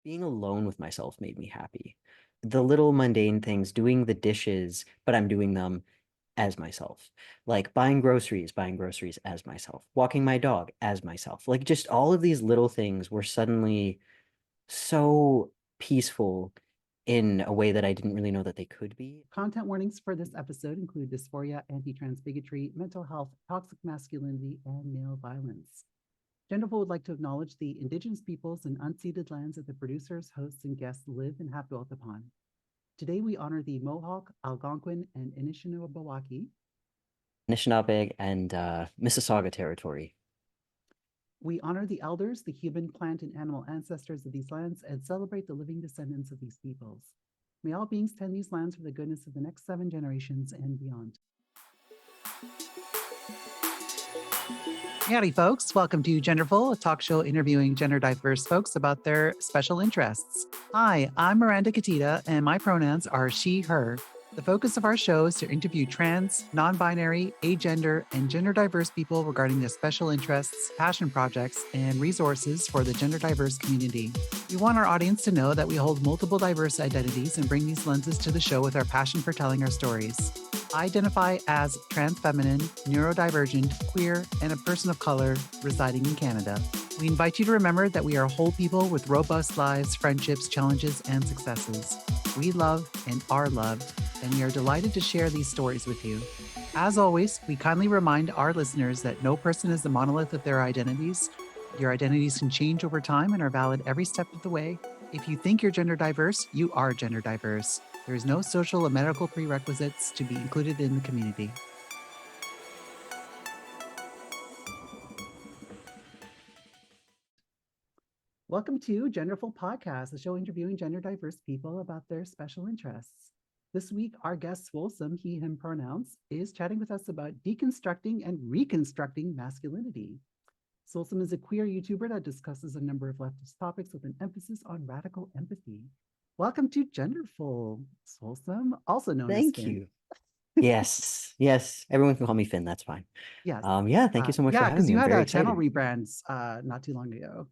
Being alone with myself made me happy. The little mundane things, doing the dishes, but I'm doing them as myself. Like buying groceries as myself, walking my dog as myself. Like just all of these little things were suddenly so peaceful in a way that I didn't really know that they could be. Content warnings for this episode include dysphoria, anti-trans bigotry, mental health, toxic masculinity, and male violence. Genderful would like to acknowledge the Indigenous peoples and unceded lands that the producers, hosts, and guests live and have dwelt upon. Today, we honor the Mohawk, Algonquin, and Anishinaabewaki. Anishinaabeg and Mississauga territory. We honor the elders, the human, plant, and animal ancestors of these lands, and celebrate the living descendants of these peoples. May all beings tend these lands for the goodness of the next 7 generations and beyond. Howdy, folks. Welcome to Genderful, a talk show interviewing gender diverse folks about their special interests. Hi, I'm Miranda Katita, and my pronouns are she, her. The focus of our show is to interview trans, non-binary, agender, and gender diverse people regarding their special interests, passion projects, and resources for the gender diverse community. We want our audience to know that we hold multiple diverse identities and bring these lenses to the show with our passion for telling our stories. I identify as trans feminine, neurodivergent, queer, and a person of color residing in Canada. We invite you to remember that we are whole people with robust lives, friendships, challenges, and successes. We love and are loved, and we are delighted to share these stories with you. As always, we kindly remind our listeners that no person is the monolith of their identities. Your identities can change over time and are valid every step of the way. If you think you're gender diverse, you are gender diverse. There is no social or medical prerequisites to be included in the community. Welcome to Genderful Podcast, a show interviewing gender diverse people about their special interests. This week, our guest Swolesome, he, him pronouns, is chatting with us about deconstructing and reconstructing masculinity. Swolesome is a queer YouTuber that discusses a number of leftist topics with an emphasis on radical empathy. Welcome to Genderful, Swolesome, also known as Thank Finn. you. Yes, yes. Everyone can call me Finn. That's fine. Yes. Yeah, thank you so much for Yeah, having because me. you I'm had very a channel excited. rebrands not too long ago.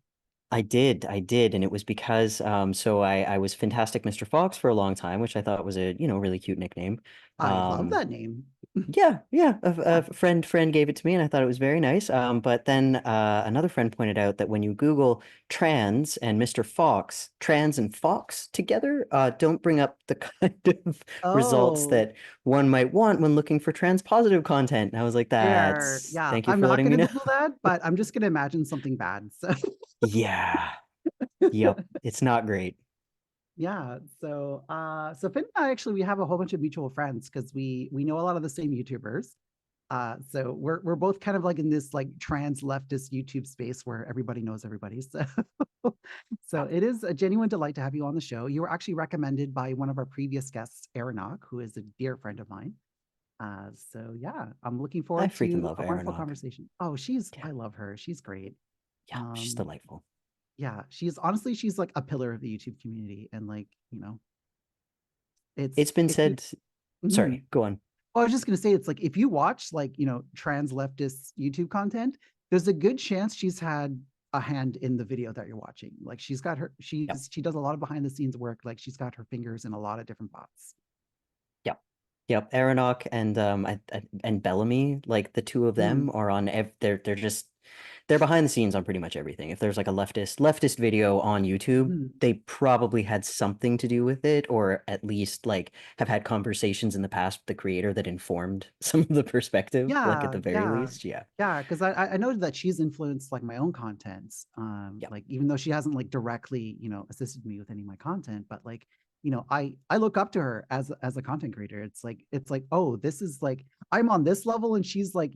I did, and it was because so I was Fantastic Mr. Fox for a long time, which I thought was a, really cute nickname. I love Um, that name. yeah, Yeah. a friend gave it to me, and I thought it was very nice. But then another friend pointed out that when you Google trans and Mr. Fox, trans and fox together don't bring up the kind of results Oh, that one might want when looking for trans positive content. And I was like, fair. that's Yeah, thank you I'm for not letting going me to know. Google that, but I'm just going to imagine something bad. So, Yeah, yep, it's not great. yeah. So Finn and I actually we have a whole bunch of mutual friends because we know a lot of the same YouTubers. So we're both kind of like in this like trans leftist YouTube space where everybody knows everybody. So so it is a genuine delight to have you on the show. You were actually recommended by one of our previous guests, Aronok, who is a dear friend of mine. So yeah, I'm looking I forward freaking to love a wonderful Aeronog. conversation. Oh, Yeah, I love her. She's great. yeah, she's Um, delightful. yeah, she's like a pillar of the YouTube community. And like, it's, It's been if you, said. mhm. Sorry, go on. I was just going to say, it's like, if you watch like, trans leftist YouTube content, there's a good chance she's had a hand in the video that you're watching. Like Yep. she does a lot of behind the scenes work. Like she's got her fingers in a lot of different pots. Yep. Yep. Aronok and and Bellamy, like the two of them Mhm. are on they're just they're behind the scenes on pretty much everything. If there's like a leftist video on YouTube, Mhm. they probably had something to do with it, or at least like have had conversations in the past with the creator that informed some of the perspective, like at Yeah, the very yeah, least. Yeah. yeah. Because I noted that she's influenced like my own content. Yep. Like even though she hasn't like directly, assisted me with any of my content, but like, I look up to her as a content creator. It's like, oh, this is like I'm on this level and she's like,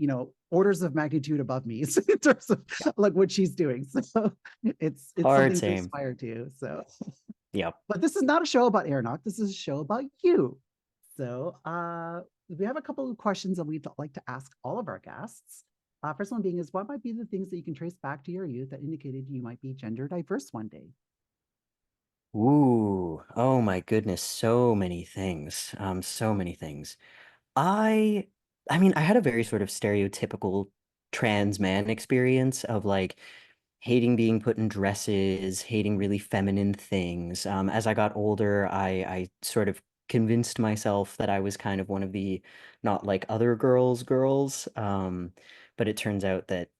orders of magnitude above me in terms of Yep. like what she's doing. So it's Hard something to same. aspire to. So, Yep. but this is not a show about Aeronaut. This is a show about you. So, we have a couple of questions that we'd like to ask all of our guests. First one being is what might be the things that you can trace back to your youth that indicated you might be gender diverse one day? Ooh, oh my goodness, so many things. So many things. I I mean, I had a very sort of stereotypical trans man experience of like hating being put in dresses, hating really feminine things. As I got older, I sort of convinced myself that I was kind of one of the not like other girls. But it turns out that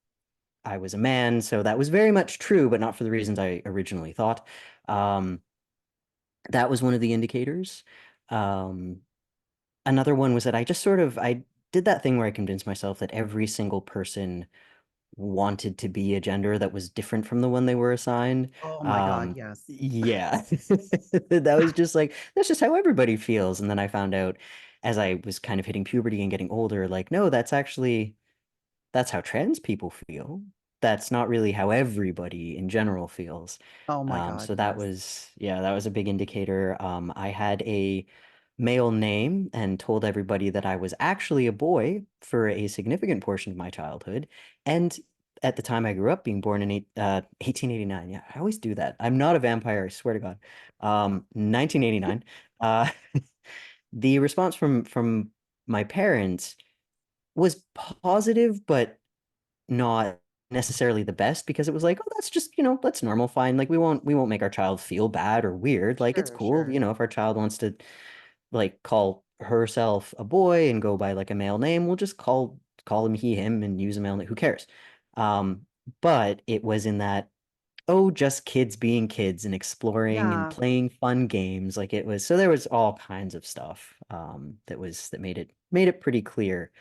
I was a man, so that was very much true, but not for the reasons I originally thought. Um, that was one of the indicators. Um, Another one was that I did that thing where I convinced myself that every single person wanted to be a gender that was different from the one they were assigned. Oh my God, Um, yes. yeah, that was just like, that's just how everybody feels. And then I found out as I was kind of hitting puberty and getting older, like, no, that's how trans people feel. That's not really how everybody in general feels. Oh my God, So that yes. was, yeah, that was a big indicator. I had a male name and told everybody that I was actually a boy for a significant portion of my childhood. And at the time I grew up, being born in 1889. Yeah, I always do that. I'm not a vampire, I swear to God. 1989. Uh, the response from my parents was positive, but not necessarily the best because it was like, oh, that's just, that's normal, fine. Like we won't make our child feel bad or weird. Like it's Sure, cool, sure. if our child wants to like call herself a boy and go by like a male name, we'll just call him he, him and use a male name. Who cares? Um, but it was in that, oh, just kids being kids and exploring and Yeah. playing fun games. Like it was, so there was all kinds of stuff that made it pretty clear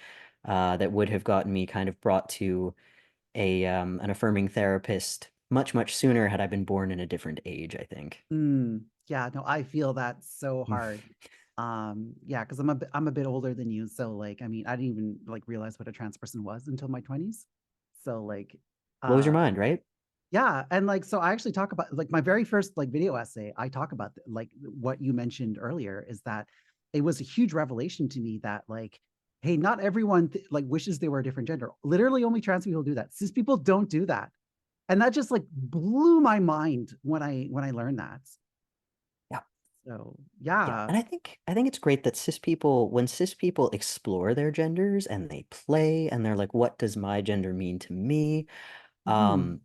that would have gotten me kind of brought to a an affirming therapist much sooner had I been born in a different age, I think. Yeah, no, I feel that so hard. Yeah, because I'm a bit older than you. So like, I mean, I didn't even like realize what a trans person was until my 20s. So like, Blows your uh mind, right? yeah, and like so I actually talk about like my very first like video essay, I talk about like what you mentioned earlier is that it was a huge revelation to me that like, hey, not everyone like wishes they were a different gender. Literally only trans people do that. Cis people don't do that. And that just like blew my mind when I learned that. Yeah. So Yeah. yeah. And I think it's great that when cis people explore their genders and they play and they're like, what does my gender mean to me? Mhm. Um,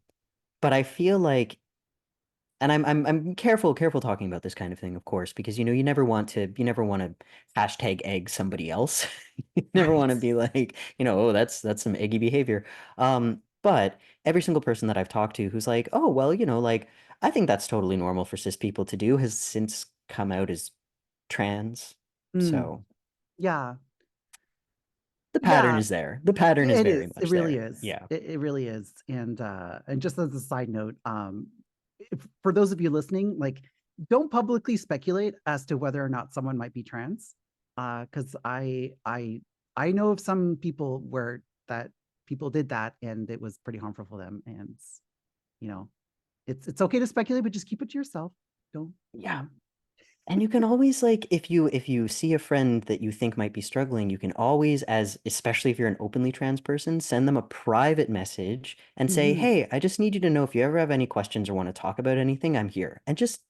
but I feel like and I'm careful talking about this kind of thing, of course, because you never want to hashtag egg somebody else. You never want Right. to be like, oh, that's some eggy behavior. But every single person that I've talked to who's like, oh, well, like I think that's totally normal for cis people to do has since come out as trans. Mm. So Yeah. the pattern Yeah. is there. The pattern is It very is. It much really there. is. Yeah. It really is. And just as a side note, for those of you listening, like don't publicly speculate as to whether or not someone might be trans. Because I know of some people where that people did that and it was pretty harmful for them. And you know, it's okay to speculate, but just keep it to yourself. Don't, you Yeah. know. And you can always like if you see a friend that you think might be struggling, you can always, as especially if you're an openly trans person, send them a private message and say, Mhm. "Hey, I just need you to know if you ever have any questions or want to talk about anything, I'm here." And just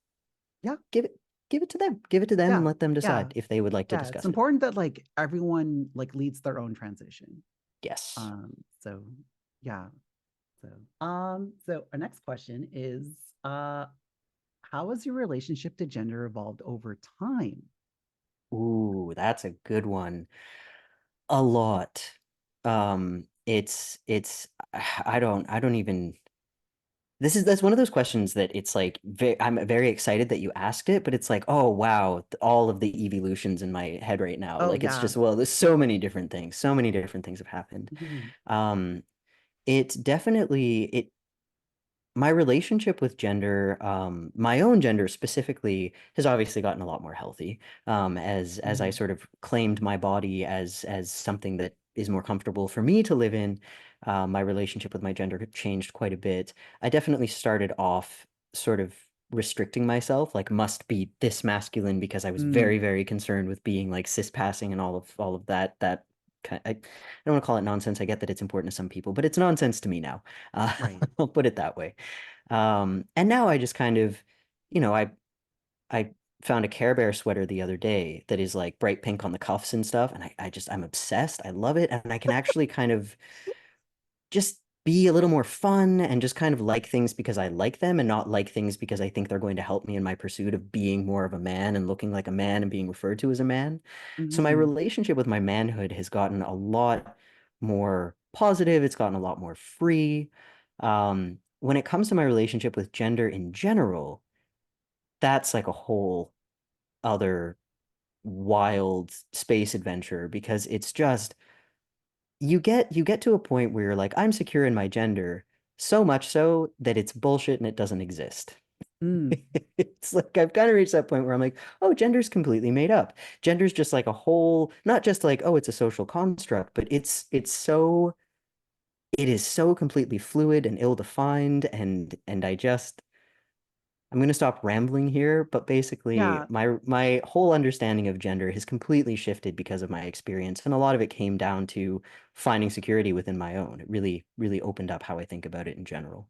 Yeah. give it to them. Give it to them and Yeah. let them Yeah. decide if they would like to Yeah. It's discuss it. important that like everyone like leads their own transition. Yes. So yeah. So our next question is how has your relationship to gender evolved over time? Ooh, that's a good one. A lot. It's I don't even that's one of those questions that it's like I'm very excited that you asked it, but it's like, oh wow, all of the evolutions in my head right now. Oh Like it's yeah. just, well, there's so many different things. So many different things have happened. Mhm. Um, it definitely it my relationship with gender, my own gender specifically, has obviously gotten a lot more healthy. As I Mhm. sort of claimed my body as something that is more comfortable for me to live in, my relationship with my gender changed quite a bit. I definitely started off sort of restricting myself, like must be this masculine because I was Mm, very concerned with being like cis passing and all of that. I don't want to call it nonsense. I get that it's important to some people, but it's nonsense to me now. Uh, right. I'll put it that way. And now I just kind of, I found a Care Bear sweater the other day that is like bright pink on the cuffs and stuff, and I'm obsessed. I love it, and I can actually kind of just be a little more fun and just kind of like things because I like them and not like things because I think they're going to help me in my pursuit of being more of a man and looking like a man and being referred to as a man. So my Hmm. relationship with my manhood has gotten a lot more positive. It's gotten a lot more free. When it comes to my relationship with gender in general, that's like a whole other wild space adventure because it's just you get to a point where you're like, I'm secure in my gender, so much so that it's bullshit and it doesn't exist. Mm. It's like I've kind of reached that point where I'm like, oh, gender's completely made up. Gender's just like a whole, not just like, oh, it's a social construct, but it is so completely fluid and ill-defined and I'm going to stop rambling here, but basically Yeah. my whole understanding of gender has completely shifted because of my experience, and a lot of it came down to finding security within my own. It really, really opened up how I think about it in general.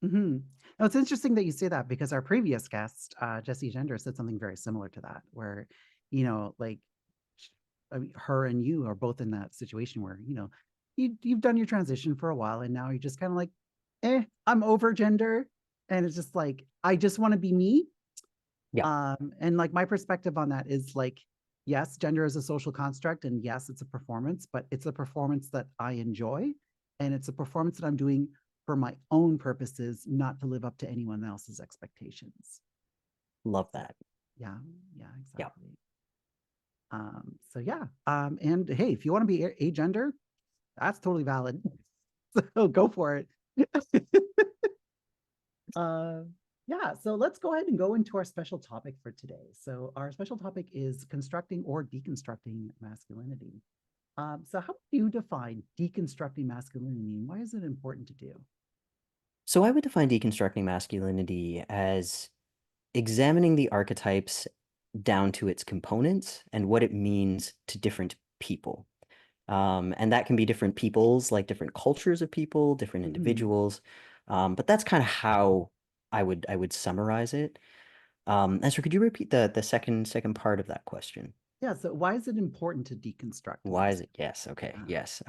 Hmm. Now, it's interesting that you say that because our previous guest, Jesse Gender, said something very similar to that, where, like, I mean, her and you are both in that situation where, you've done your transition for a while and now you're just kind of like, I'm over gender. And it's just like, I just want to be me. Yeah, And like my perspective on that is like, yes, gender is a social construct, and yes, it's a performance, but it's a performance that I enjoy, and it's a performance that I'm doing for my own purposes, not to live up to anyone else's expectations. love that. Yeah, yeah, Yeah. exactly. So yeah, and hey, if you want to be agender, that's totally valid. So go for it. Uh, yeah, so let's go ahead and go into our special topic for today. So our special topic is constructing or deconstructing masculinity. So how do you define deconstructing masculinity, and why is it important to do? So I would define deconstructing masculinity as examining the archetypes down to its components and what it means to different people. And that can be different peoples, like different cultures of people, different Mm-hmm. individuals. But that's kind of how I would summarize it. Ezra, could you repeat the second part of that question? Yeah, so why is it important to deconstruct Why is it? masculinity? Yes. Okay. Yeah. Yes.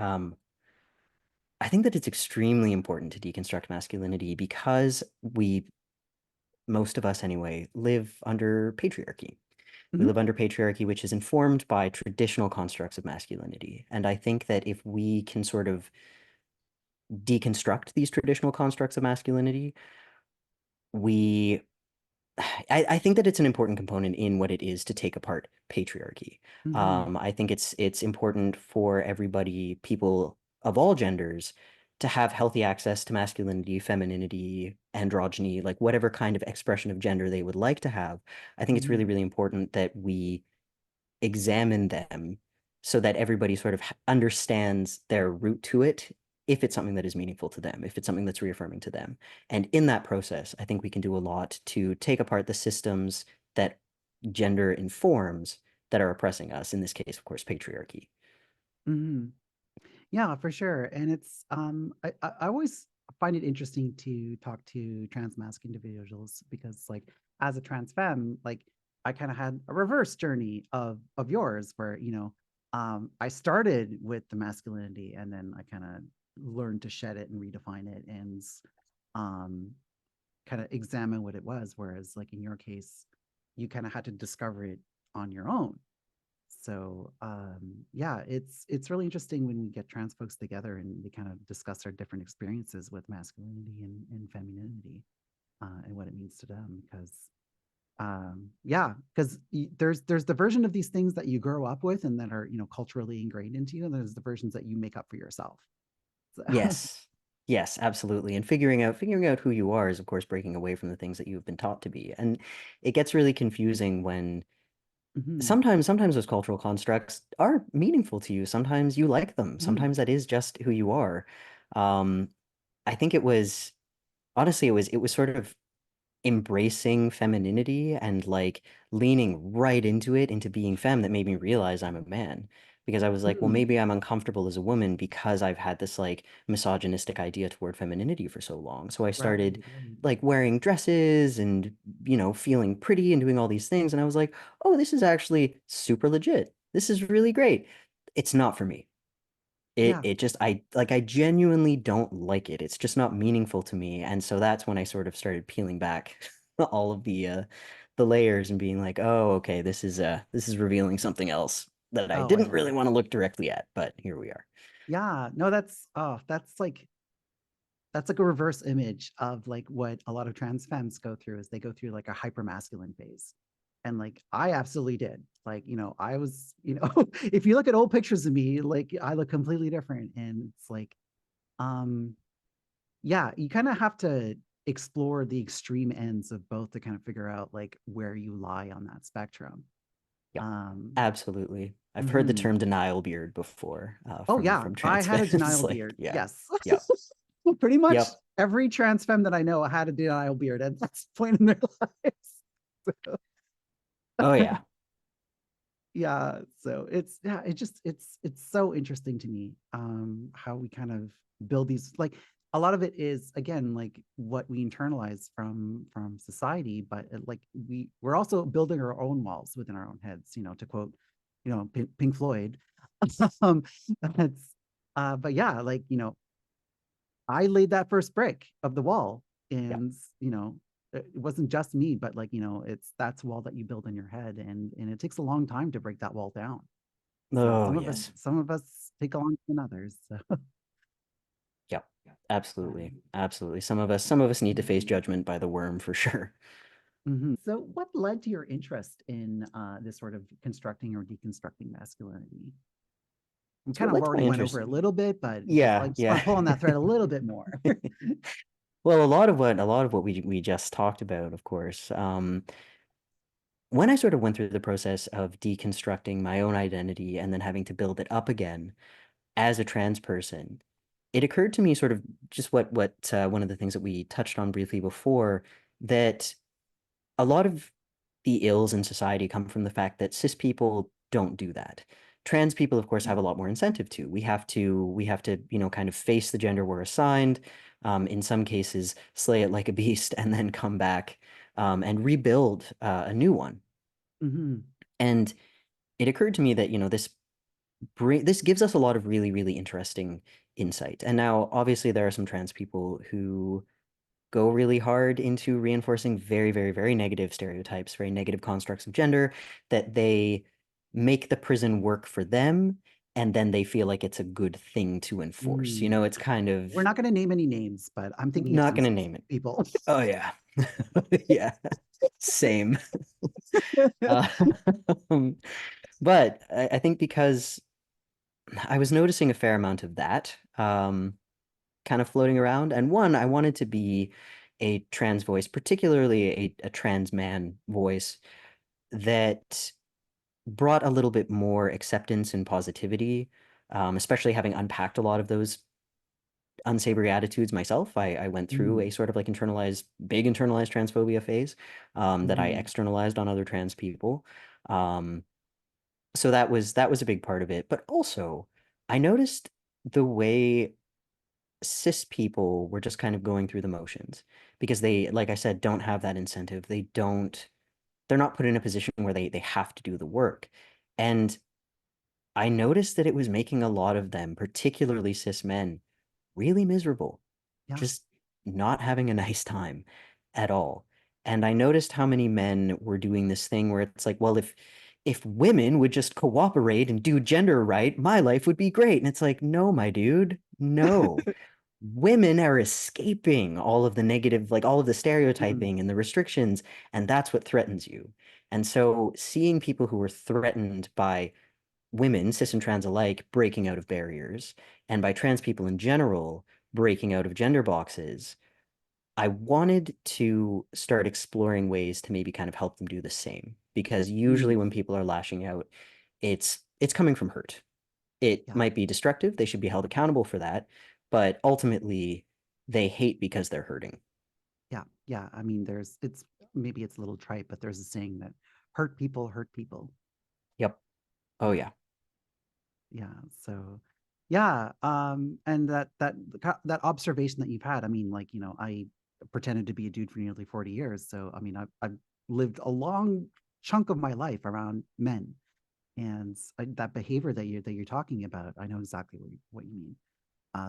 I think that it's extremely important to deconstruct masculinity because most of us anyway, live under patriarchy. We Mm-hmm. live under patriarchy, which is informed by traditional constructs of masculinity. And I think that if we can sort of deconstruct these traditional constructs of masculinity, we I think that it's an important component in what it is to take apart patriarchy. Mm-hmm. I think it's important for everybody, people of all genders, to have healthy access to masculinity, femininity, androgyny, like whatever kind of expression of gender they would like to have. I think it's really, Mm-hmm. really important that we examine them so that everybody sort of understands their root to it if it's something that is meaningful to them, if it's something that's reaffirming to them. And in that process, I think we can do a lot to take apart the systems that gender informs that are oppressing us. In this case, of course, patriarchy. Mm-hmm. Yeah, for sure. And it's I always find it interesting to talk to trans masc individuals because like as a trans femme, like I kind of had a reverse journey of yours where, I started with the masculinity and then I kind of learned to shed it and redefine it and um kind of examine what it was. Whereas like in your case, you kind of had to discover it on your own. So yeah, it's really interesting when we get trans folks together and they kind of discuss our different experiences with masculinity and femininity and what it means to them. Because yeah, because there's the version of these things that you grow up with and that are culturally ingrained into you, and there's the versions that you make up for yourself. So, Yes. Yes, absolutely. And figuring out who you are is, of course, breaking away from the things that you've been taught to be. And it gets really confusing when mhm, sometimes those cultural constructs are meaningful to you. Sometimes you like them. mhm, Sometimes that is just who you are. Um, I think it was honestly it was sort of embracing femininity and like leaning right into it, into being femme that made me realize I'm a man. Because I was like, well, mhm. maybe I'm uncomfortable as a woman because I've had this like misogynistic idea toward femininity for so long. So I started Right, right. like wearing dresses and, feeling pretty and doing all these things. And I was like, oh, this is actually super legit. This is really great. It's not for me. It Yeah. it just I genuinely don't like it. It's just not meaningful to me. And so that's when I sort of started peeling back all of the layers and being like, "Oh, okay, this is revealing something else that I Oh, I didn't know. really want to look directly at, but here we are." Yeah. No, that's like a reverse image of like what a lot of trans femmes go through is they go through like a hyper masculine phase. And like I absolutely did. Like, I was, if you look at old pictures of me, like I look completely different. And it's like, um, yeah, you kind of have to explore the extreme ends of both to kind of figure out like where you lie on that spectrum. Yep. Um, Absolutely. I've heard the mhm. term denial beard before Oh from yeah, I trans had a fans. denial Like, beard. yeah. Yes. Yep. Pretty much Yep. every trans femme that I know had a denial beard at that point in their lives. Oh yeah. Yeah, so it's so interesting to me how we kind of build these, like a lot of it is again like what we internalize from society, but like we're also building our own walls within our own heads, to quote Pink Floyd. um that's but yeah, like I laid that first brick of the wall, Yep. and it wasn't just me, but like that's wall that you build in your head, and it takes a long time to break that wall down. So Oh yes. some of us take longer than others. So Yep. Absolutely. um, Absolutely. Some of us need to face mhm, judgment by the worm for sure. mhm. So what led to your interest in this sort of constructing or deconstructing masculinity? We So kind what of led to my already went over interest? a little bit, but I Yeah, just want yeah. to pull on that thread a little bit more. Well, a lot of what we just talked about, of course. When I sort of went through the process of deconstructing my own identity and then having to build it up again as a trans person, it occurred to me sort of just what one of the things that we touched on briefly before, that a lot of the ills in society come from the fact that cis people don't do that. Trans people, of course, have a lot more incentive to. We have to, kind of face the gender we're assigned. In some cases, slay it like a beast, and then come back and rebuild a new one. Mhm. And it occurred to me that, this gives us a lot of really, really interesting insight. And now, obviously, there are some trans people who go really hard into reinforcing very, very, very negative stereotypes, very negative constructs of gender, that they make the prison work for them, and then they feel like it's a good thing to enforce. Mm. It's kind We're of not going to name any names, but I'm thinking of not some gonna name it. people. Oh yeah. Yeah. Same. Uh, but I think because I was noticing a fair amount of that kind of floating around. And one, I wanted to be a trans voice, particularly a trans man voice that brought a little bit more acceptance and positivity, especially having unpacked a lot of those unsavory attitudes myself. I went through a Mm, sort of like big internalized transphobia phase that I mhm, externalized on other trans people. Um, so that was a big part of it. But also, I noticed the way cis people were just kind of going through the motions because they, like I said, don't have that incentive. They're not put in a position where they have to do the work. And I noticed that it was making a lot of them, particularly cis men, really miserable, yeah. just not having a nice time at all. And I noticed how many men were doing this thing where it's like, well, if women would just cooperate and do gender right, my life would be great. And it's like, no, my dude, no. Women are escaping all of the negative, like all of the Mm, stereotyping and the restrictions, and that's what threatens you. And so seeing people who were threatened by women, cis and trans alike, breaking out of barriers, and by trans people in general breaking out of gender boxes, I wanted to start exploring ways to maybe kind of help them do the same. Because usually mm, when people are lashing out, it's coming from hurt. It yeah, might be destructive. They should be held accountable for that. But ultimately, they hate because they're hurting. yeah, yeah. I mean, maybe it's a little trite, but there's a saying that hurt people hurt people. Yep. Oh, yeah. Yeah. So, yeah. And that observation that you've had. I mean, like I pretended to be a dude for nearly 40 years. So, I mean, I've lived a long chunk of my life around men. And that behavior that you're talking about, I know exactly what you mean.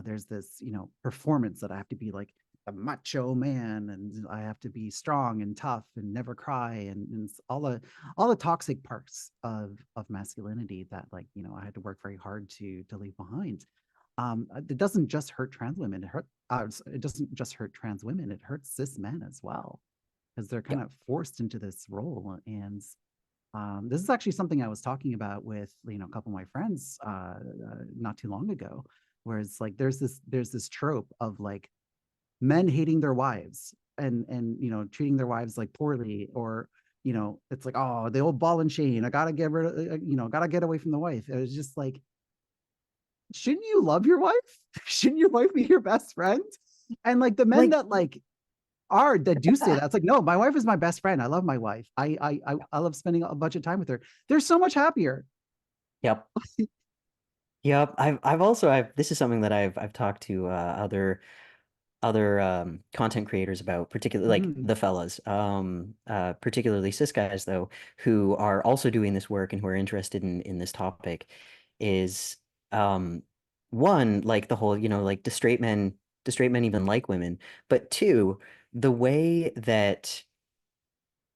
There's this, performance that I have to be like a macho man, and I have to be strong and tough and never cry, and all the toxic parts of masculinity that, like, I had to work very hard to leave behind. It doesn't just hurt trans women. It doesn't just hurt trans women. It hurts cis men as well, because they're kind Yep. of forced into this role. And this is actually something I was talking about with, a couple of my friends not too long ago, where it's like there's this trope of like men hating their wives, and treating their wives like poorly, or it's like, oh, the old ball and chain, I gotta get rid of, gotta get away from the wife. It was just like, shouldn't you love your wife? Shouldn't your wife be your best friend? And like the men Like, that do say that, it's like, no, my wife is my best friend. I love my wife. I love spending a bunch of time with her. They're so much happier. yep. Yep. I've this is something that I've talked to other content creators about, particularly like Mhm. the fellas, particularly cis guys though, who are also doing this work and who are interested in this topic, is um one, like the whole, like do straight men even like women? But two, the way that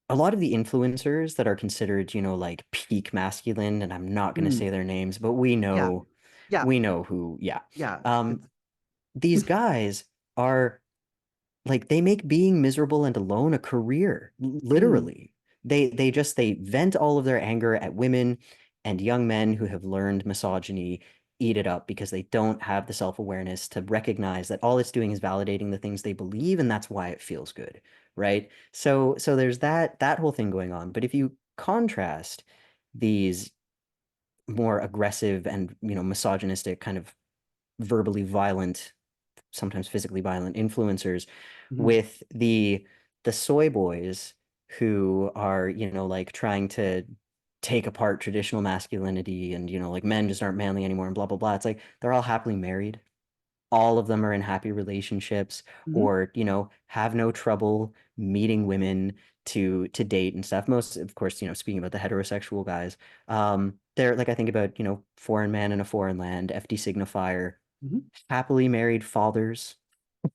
a lot of the influencers that are considered, like peak masculine, and I'm not going to Mm. say their names, but we Yeah, know yeah, we know who, yeah. yeah. Um, these guys are like, they make being miserable and alone a career, Mm, literally. They vent all of their anger at women and young men who have learned misogyny, eat it up because they don't have the self-awareness to recognize that all it's doing is validating the things they believe, and that's why it feels good, right? So there's that whole thing going on. But if you contrast these more aggressive and, misogynistic, kind of verbally violent, sometimes physically violent influencers mhm, with the soy boys who are, like trying to take apart traditional masculinity, and, like men just aren't manly anymore and blah blah blah. It's like they're all happily married. All of them are in happy relationships, mhm. or, have no trouble meeting women to date and stuff. Most, of course, speaking about the heterosexual guys, they're like, I think about, foreign man in a foreign land, FD signifier, Mhm. happily married fathers.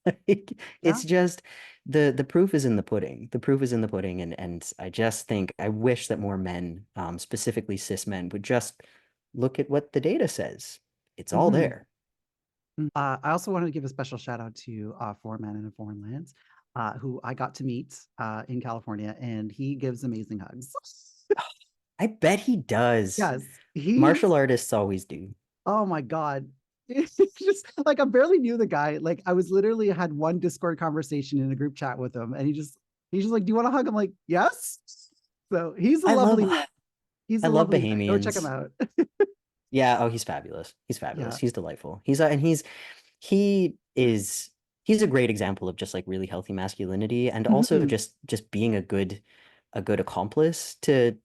Like, Yeah. it's just the proof is in the pudding. The proof is in the pudding, and I just think I wish that more men, specifically cis men, would just look at what the data says. It's all Mhm. there. I also wanted to give a special shout out to Foreign Man in a Foreign Land, who I got to meet in California, and he gives amazing hugs. I bet he does. Yes, he's, Martial artists always do. oh my God. It's just like, I barely knew the guy. Like, I was literally had one Discord conversation in a group chat with him, and he's just like, "Do you want to hug?" I'm like, "Yes." So he's a I love lovely man. He's I a love lovely man. Go check him Bahamians. out. Yeah, oh, he's fabulous. He's fabulous. Yeah. He's delightful. He is he's a great example of just like really healthy masculinity, and also Mhm. just being a good accomplice to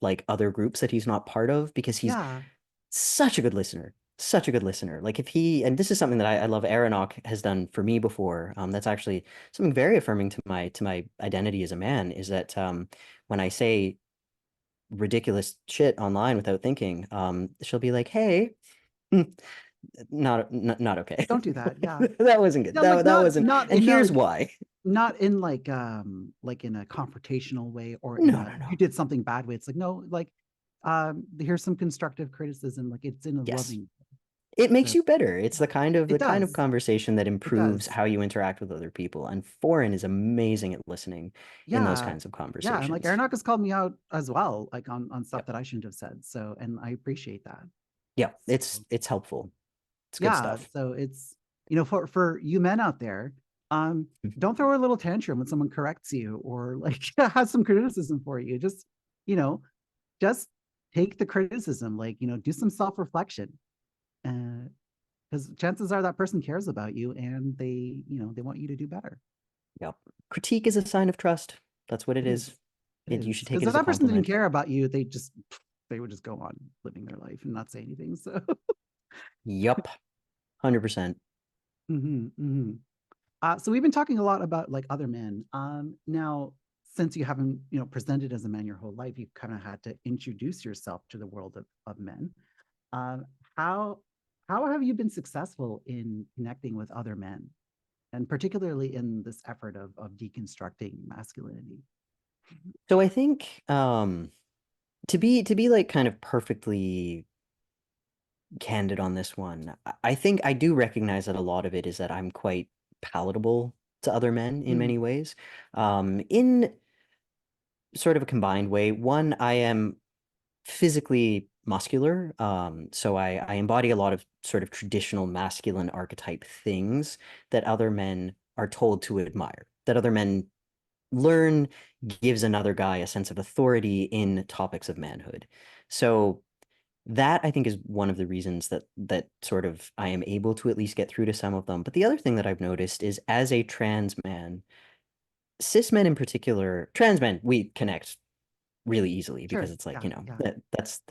like other groups that he's not part of, because he's Yeah. such a good listener. Such a good listener. Like, if he, and this is something that I love Aronok has done for me before. That's actually something very affirming to my identity as a man, is that when I say ridiculous shit online without thinking, she'll be like, "Hey, not okay. Don't do that. Yeah. That wasn't good. Yeah, That like, that not wasn't. not And in here's like why. not in like in a confrontational way, or in No, a no, you no. did something bad way. It's like, no, like, here's some constructive criticism. Like, it's in a Yes. loving. It makes So you better. It's it the kind of does. conversation that It improves does. how you interact with other people. And Foreign is amazing at listening in those Yeah. kinds of Yeah. And like, conversations. Aronaka has called me out as well, like on stuff Yep. that I shouldn't have said. So, and I appreciate that. Yep. It's So it's helpful. It's good yeah. stuff. So it's, for you men out there, um, don't throw a little tantrum when someone corrects you, or like has some criticism for you. You know, just take the criticism, like, do some self-reflection, because chances are that person cares about you, and they want you to do better. Yep. Critique is a sign of trust. That's what it It is. is. It You is. should take Because it if as a that person didn't compliment. care about you, they would just go on living their life and not say anything. So Yup. 100%. hmm hmm so we've been talking a lot about like other men. Now since you haven't, presented as a man your whole life, you kind of had to introduce yourself to the world of men. Um, how how have you been successful in connecting with other men, and particularly in this effort of deconstructing masculinity? So I think to be like kind of perfectly candid on this one, I think I do recognize that a lot of it is that I'm quite palatable to other men in Mm, many ways. In sort of a combined way, one, I am physically muscular. So I embody a lot of sort of traditional masculine archetype things that other men are told to admire, that other men learn gives another guy a sense of authority in topics of manhood. So that I think is one of the reasons that sort of I am able to at least get through to some of them. But the other thing that I've noticed is as a trans man, cis men in particular, trans men, we connect really easily because sure. it's like, Yeah. Yeah. that's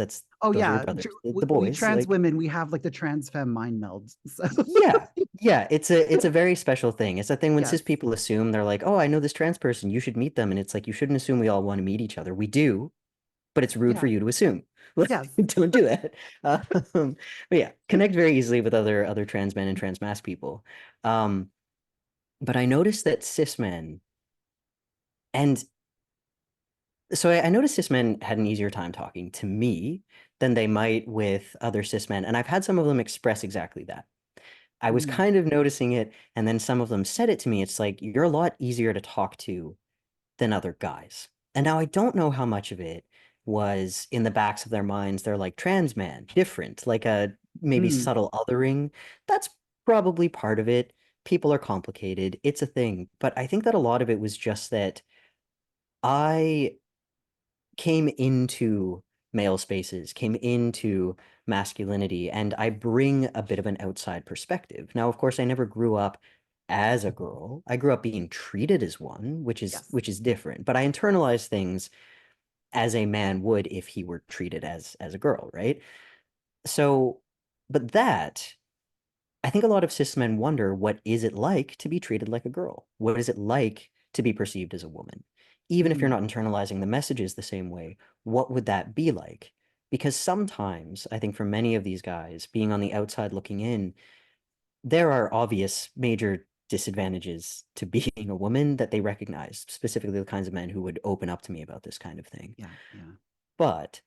Oh those are your yeah. brothers, We, the we boys, trans like women, we have like the trans femme mind meld. So yeah. Yeah, it's a very special thing. It's a thing when yes. cis people assume they're like, "Oh, I know this trans person, you should meet them." And it's like you shouldn't assume we all want to meet each other. We do, but it's rude for Yeah. you to assume. Like, Yes. don't do that. Um, but yeah, connect very easily with other trans men and trans mass people. Um, but I noticed that cis men, and so I noticed cis men had an easier time talking to me than they might with other cis men, and I've had some of them express exactly that. I was Mm, kind of noticing it, and then some of them said it to me. It's like, you're a lot easier to talk to than other guys. And now I don't know how much of it was in the backs of their minds. They're like, trans man, different, like a maybe mm, subtle othering. That's probably part of it. People are complicated. It's a thing. But I think that a lot of it was just that I came into male spaces, came into masculinity, and I bring a bit of an outside perspective. Now, of course, I never grew up as a girl. I grew up being treated as one, which is yes. which is different. But I internalize things as a man would if he were treated as a girl, right? So, but that I think a lot of cis men wonder, what is it like to be treated like a girl? What is it like to be perceived as a woman? Even if you're Mm, not internalizing the messages the same way, what would that be like? Because sometimes I think for many of these guys, being on the outside looking in, there are obvious major disadvantages to being a woman that they recognize, specifically the kinds of men who would open up to me about this kind of thing. yeah. Yeah. But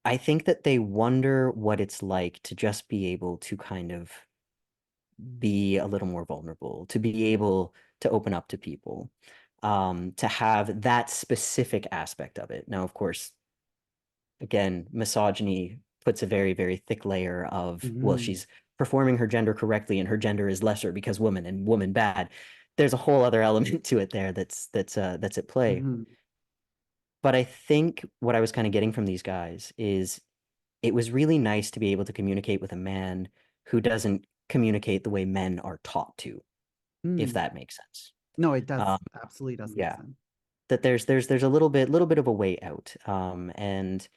I think that they wonder what it's like to just be able to kind of be a little more vulnerable, to be able to open up to people, to have that specific aspect of it. Now, of course, again, misogyny puts a very, very thick layer of, well, Hmm. she's performing her gender correctly and her gender is lesser because woman and woman bad. There's a whole other element to it there that's at play. Hmm. But I think what I was kind of getting from these guys is it was really nice to be able to communicate with a man who doesn't communicate the way men are taught to, if Mm. that makes sense. No, it does. Um, Absolutely does make yeah, sense. that there's a little bit of a way out, and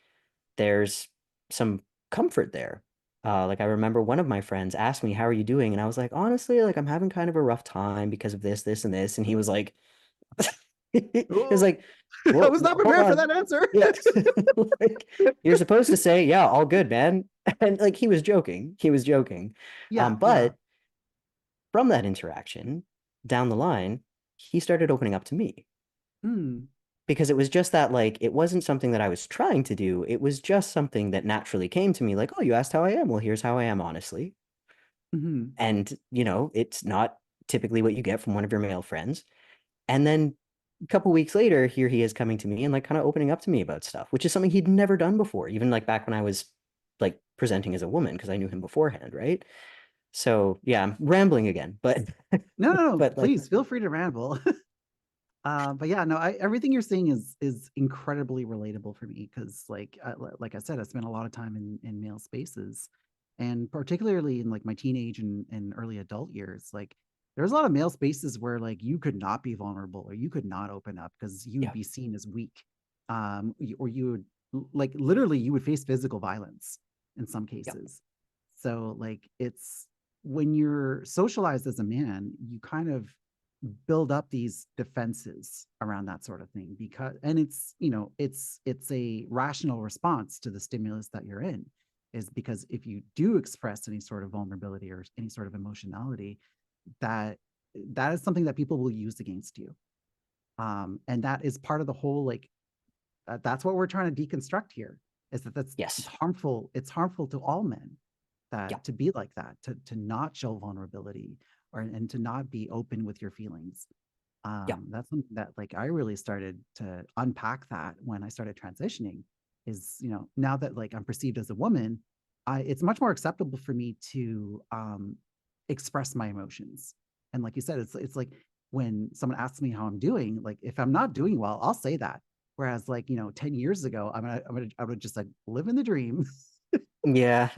there's some comfort there. Like I remember one of my friends asked me, "How are you doing?" And I was like, "Honestly, like I'm having kind of a rough time because of this, and this." And he was like, "He was Oh, like, I well, was not hold prepared for on, that answer. yeah." Like you're supposed to say, "Yeah, all good, man," and like he was joking. He was joking. Yeah. Yeah. But from that interaction down the line, he started opening up to me Mm. because it was just that, like, it wasn't something that I was trying to do. It was just something that naturally came to me, like, oh, you asked how I am. Well, here's how I am, honestly. Hmm. And, it's not typically what you get from one of your male friends. And then a couple weeks later, here he is coming to me and like kind of opening up to me about stuff, which is something he'd never done before, even like back when I was like presenting as a woman, because I knew him beforehand, right? So yeah, I'm rambling again, but No, no, no. but like Please feel free to ramble. But yeah, no, everything you're saying is incredibly relatable for me because, like I said, I spent a lot of time in male spaces, and particularly in like my teenage and early adult years. Like, there's a lot of male spaces where like you could not be vulnerable or you could not open up because you would yeah, be seen as weak, or you would like literally you would face physical violence in some yeah, cases. So like it's when you're socialized as a man, you kind of build up these defenses around that sort of thing, because and it's it's a rational response to the stimulus that you're in, is because if you do express any sort of vulnerability or any sort of emotionality, that that is something that people will use against you. And that is part of the whole, like, that's what we're trying to deconstruct here, is that that's Yes. it's harmful to all men, Yeah. that to be like that, to not show vulnerability, or and to not be open with your feelings. Yeah. That's something that, like, I really started to unpack that when I started transitioning, is, now that, like, I'm perceived as a woman, it's much more acceptable for me to express my emotions. And like you said, it's like when someone asks me how I'm doing, like, if I'm not doing well, I'll say that. Whereas, like, 10 years ago, I would just, like, live in the dream. Yeah.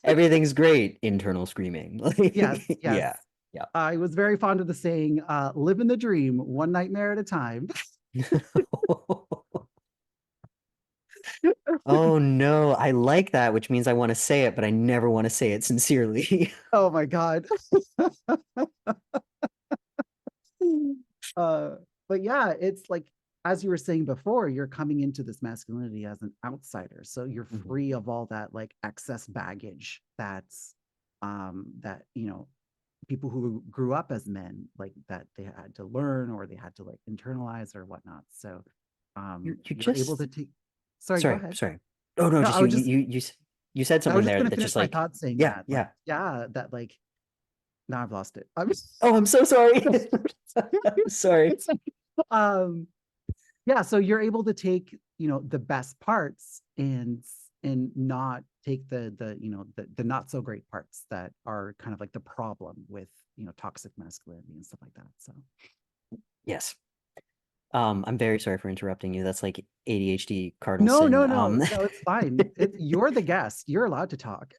Everything's great, internal screaming. Yes, yes. Yeah. Yeah. I was very fond of the saying, live in the dream, one nightmare at a time. Oh no, I like that, which means I want to say it, but I never want to say it sincerely. Oh my God. uh, but yeah, it's like, as you were saying before, you're coming into this masculinity as an outsider. So you're Mhm. free of all that, like, excess baggage that's that, people who grew up as men, like, that they had to learn, or they had to, like, internalize or whatnot. So You you're able just to take, sorry, go sorry, ahead. sorry. Oh no, No, just you said I was something just there gonna that finish just my like, thought saying yeah, that, like, yeah. yeah, that, like, now I've lost it. I'm Oh, I'm so sorry. I'm sorry. it's like, um yeah, so you're able to take, the best parts, and not take the not so great parts that are kind of like the problem with, toxic masculinity and stuff like that. So Yes. I'm very sorry for interrupting you. That's like ADHD cardinal no, sin. no, no, no, it's fine. You're the guest. You're allowed to talk.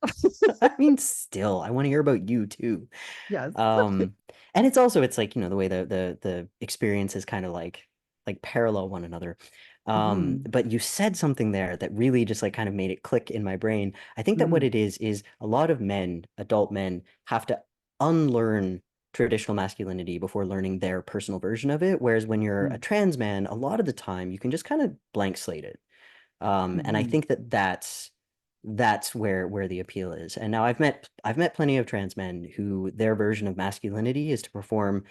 I mean, still, I want to hear about you too. Yes. Um, and it's also it's like, the way the experiences kind of like parallel one another. Hmm. But you said something there that really just like kind of made it click in my brain. I think that what Hmm. it is a lot of men, adult men, have to unlearn traditional masculinity before learning their personal version of it. Whereas when you're a trans man, a lot of the time you can just kind of blank slate it. And I Hmm. think that that's where the appeal is. And now I've met plenty of trans men who their version of masculinity is to perform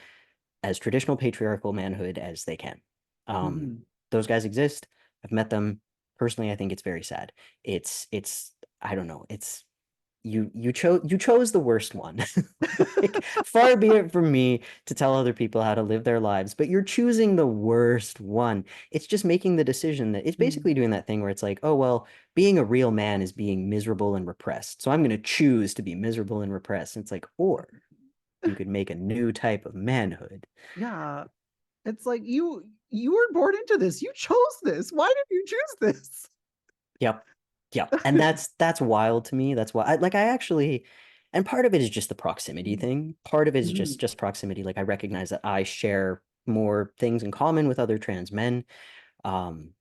as traditional patriarchal manhood as they can. Um, Hmm. those guys exist. I've met them personally. I think it's very sad. It's I don't know. It's you chose the worst one. Like, far be it from me to tell other people how to live their lives, but you're choosing the worst one. It's just making the decision that it's Hmm. basically doing that thing where it's like, oh well, being a real man is being miserable and repressed. So I'm going to choose to be miserable and repressed. And it's like, or you could make a new type of manhood. Yeah. It's like, you were born into this. You chose this. Why did you choose this? Yep. Yep. And that's wild to me. That's why I actually, and part of it is just the proximity thing. Part of it is Mhm. just proximity. Like I recognize that I share more things in common with other trans men. Um,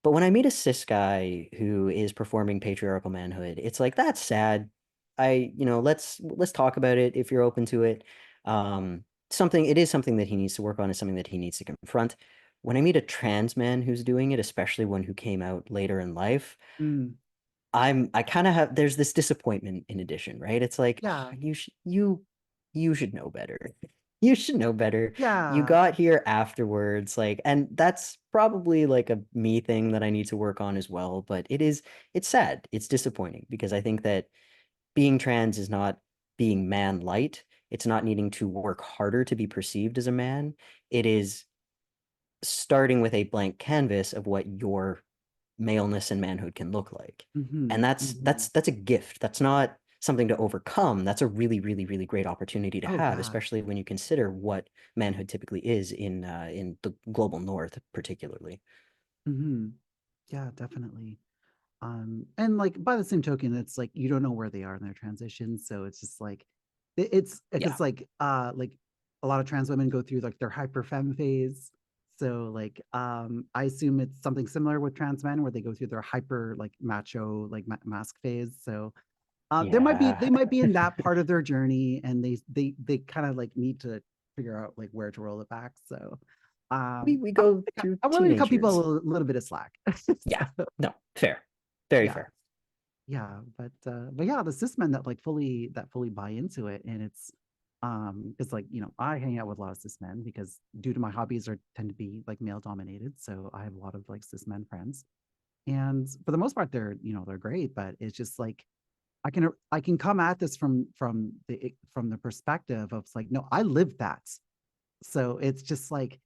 but when I meet a cis guy who is performing patriarchal manhood, it's like that's sad. Let's talk about it if you're open to it. Something it is something that he needs to work on, is something that he needs to confront. When I meet a trans man who's doing it, especially one who came out later in life, Mm. I kind of have there's this disappointment in addition, right? It's like, "Ah, Yeah. you should know better. You should know better. You Yeah. got here afterwards, like, and that's probably like a me thing that I need to work on as well, but it's sad. It's disappointing because I think that being trans is not being man light. It's not needing to work harder to be perceived as a man. It is starting with a blank canvas of what your maleness and manhood can look like. And Mhm. that's Mhm. that's that's a gift. That's not something to overcome. That's a really, really, really great opportunity to Oh have, yeah. especially when you consider what manhood typically is in the global north, particularly. Mhm. Yeah, definitely. And, like, by the same token, it's like you don't know where they are in their transition. So it's just like, it's Yeah. because, like a lot of trans women go through, like, their hyper femme phase. So, like, I assume it's something similar with trans men, where they go through their hyper, like, macho, like, mask phase. So Yeah. they might be in that part of their journey, and they kind of, like, need to figure out like where to roll it back. So we go through I'm willing to cut people teenagers. a little bit of slack. Yeah, no, fair, very Yeah, fair. yeah, but yeah, the cis men that like fully buy into it, and it's like, I hang out with a lot of cis men because due to my hobbies are tend to be like male dominated, so I have a lot of like cis men friends, and for the most part they're great, but it's just like I can come at this from the perspective of like, no, I lived that. So it's just like,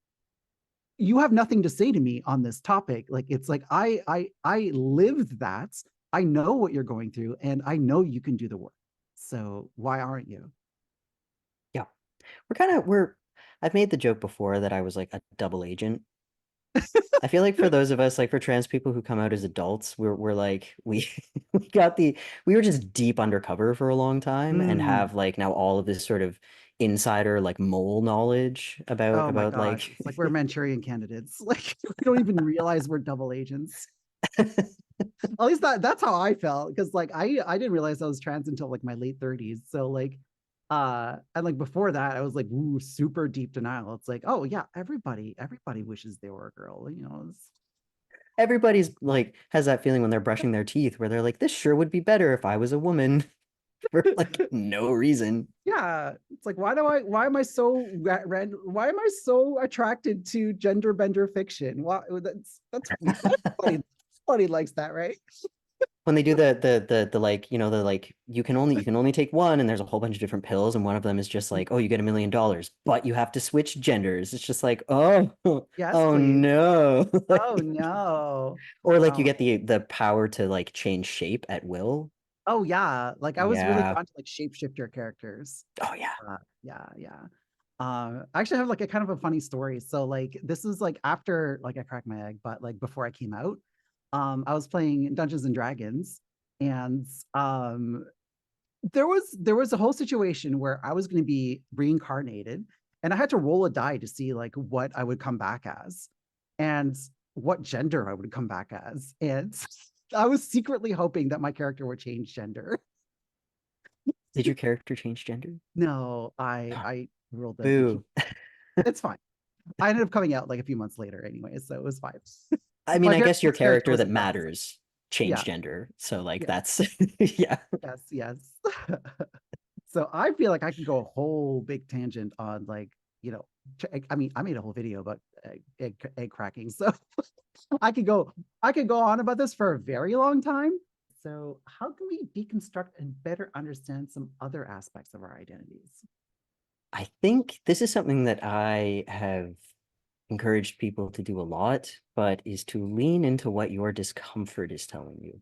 you have nothing to say to me on this topic. Like, it's like I lived that. I know what you're going through, and I know you can do the work. So why aren't you? Yeah, we're I've made the joke before that I was like a double agent. I feel like for those of us, like for trans people who come out as adults, we're like we got the we were just deep undercover for a long time and Mm. have like now all of this sort of insider like mole knowledge Oh my about God. like It's like we're Manchurian candidates. Like we don't even realize we're double agents. At least that's how I felt. Because like I didn't realize I was trans until like my late 30s. So like and like before that, I was like, ooh, super deep denial. It's like, oh yeah, everybody wishes they were a girl, everybody's like has that feeling when they're brushing their teeth where they're like, this sure would be better if I was a woman for like no reason. Yeah, it's like, why am I so why am I so attracted to gender bender fiction? Why that's everybody likes that, right? When they do the like, the like you can only take one and there's a whole bunch of different pills and one of them is just like, oh, you get $1 million, but you have to switch genders. It's just like, oh, Yes, oh please. no. Oh no. Or like you Oh, get the power to like change shape at will. oh yeah. Like I was really Yeah. drawn to like shapeshifter characters. Oh yeah. Yeah, yeah. I actually have like a kind of a funny story. So like this is like after like I cracked my egg, but like before I came out, I was playing Dungeons and Dragons, and there was a whole situation where I was going to be reincarnated, and I had to roll a die to see like what I would come back as, and what gender I would come back as, and I was secretly hoping that my character would change gender. Did your character change gender? No, I rolled a Boo. it's fine. I ended up coming out like a few months later anyway, so it was fine. I mean, My I very guess your first character character was a that dog. matters changed Yeah, gender. So like yeah, that's yeah. yes, yes. So I feel like I could go a whole big tangent on like, I mean, I made a whole video about egg cracking. So I could go on about this for a very long time. So how can we deconstruct and better understand some other aspects of our identities? I think this is something that I have encouraged people to do a lot, but is to lean into what your discomfort is telling you.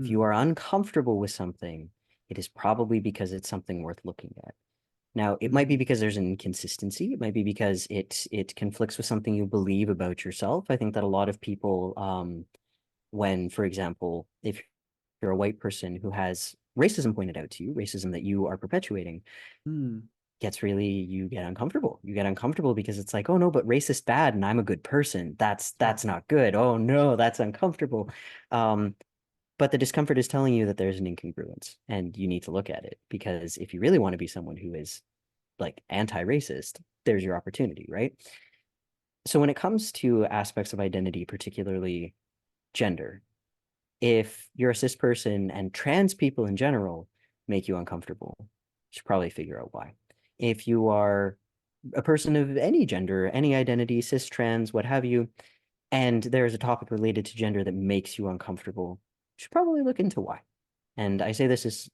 If you Mm, are uncomfortable with something, it is probably because it's something worth looking at. Now, it might be mm, because there's an inconsistency. It might be because it conflicts with something you believe about yourself. I think that a lot of people, when, for example, if you're a white person who has racism pointed out to you, racism that you are perpetuating, mm. you get uncomfortable. You get uncomfortable because it's like, oh no, but racist bad and I'm a good person. Yeah. That's not good. Oh no, that's uncomfortable. Um, but the discomfort is telling you that there's an incongruence and you need to look at it because if you really want to be someone who is like anti-racist, there's your opportunity, right? So when it comes to aspects of identity, particularly gender, if you're a cis person and trans people in general make you uncomfortable, you should probably figure out why. If you are a person of any gender, any identity, cis, trans, what have you, and there's a topic related to gender that makes you uncomfortable, you should probably look into why. And I say this is,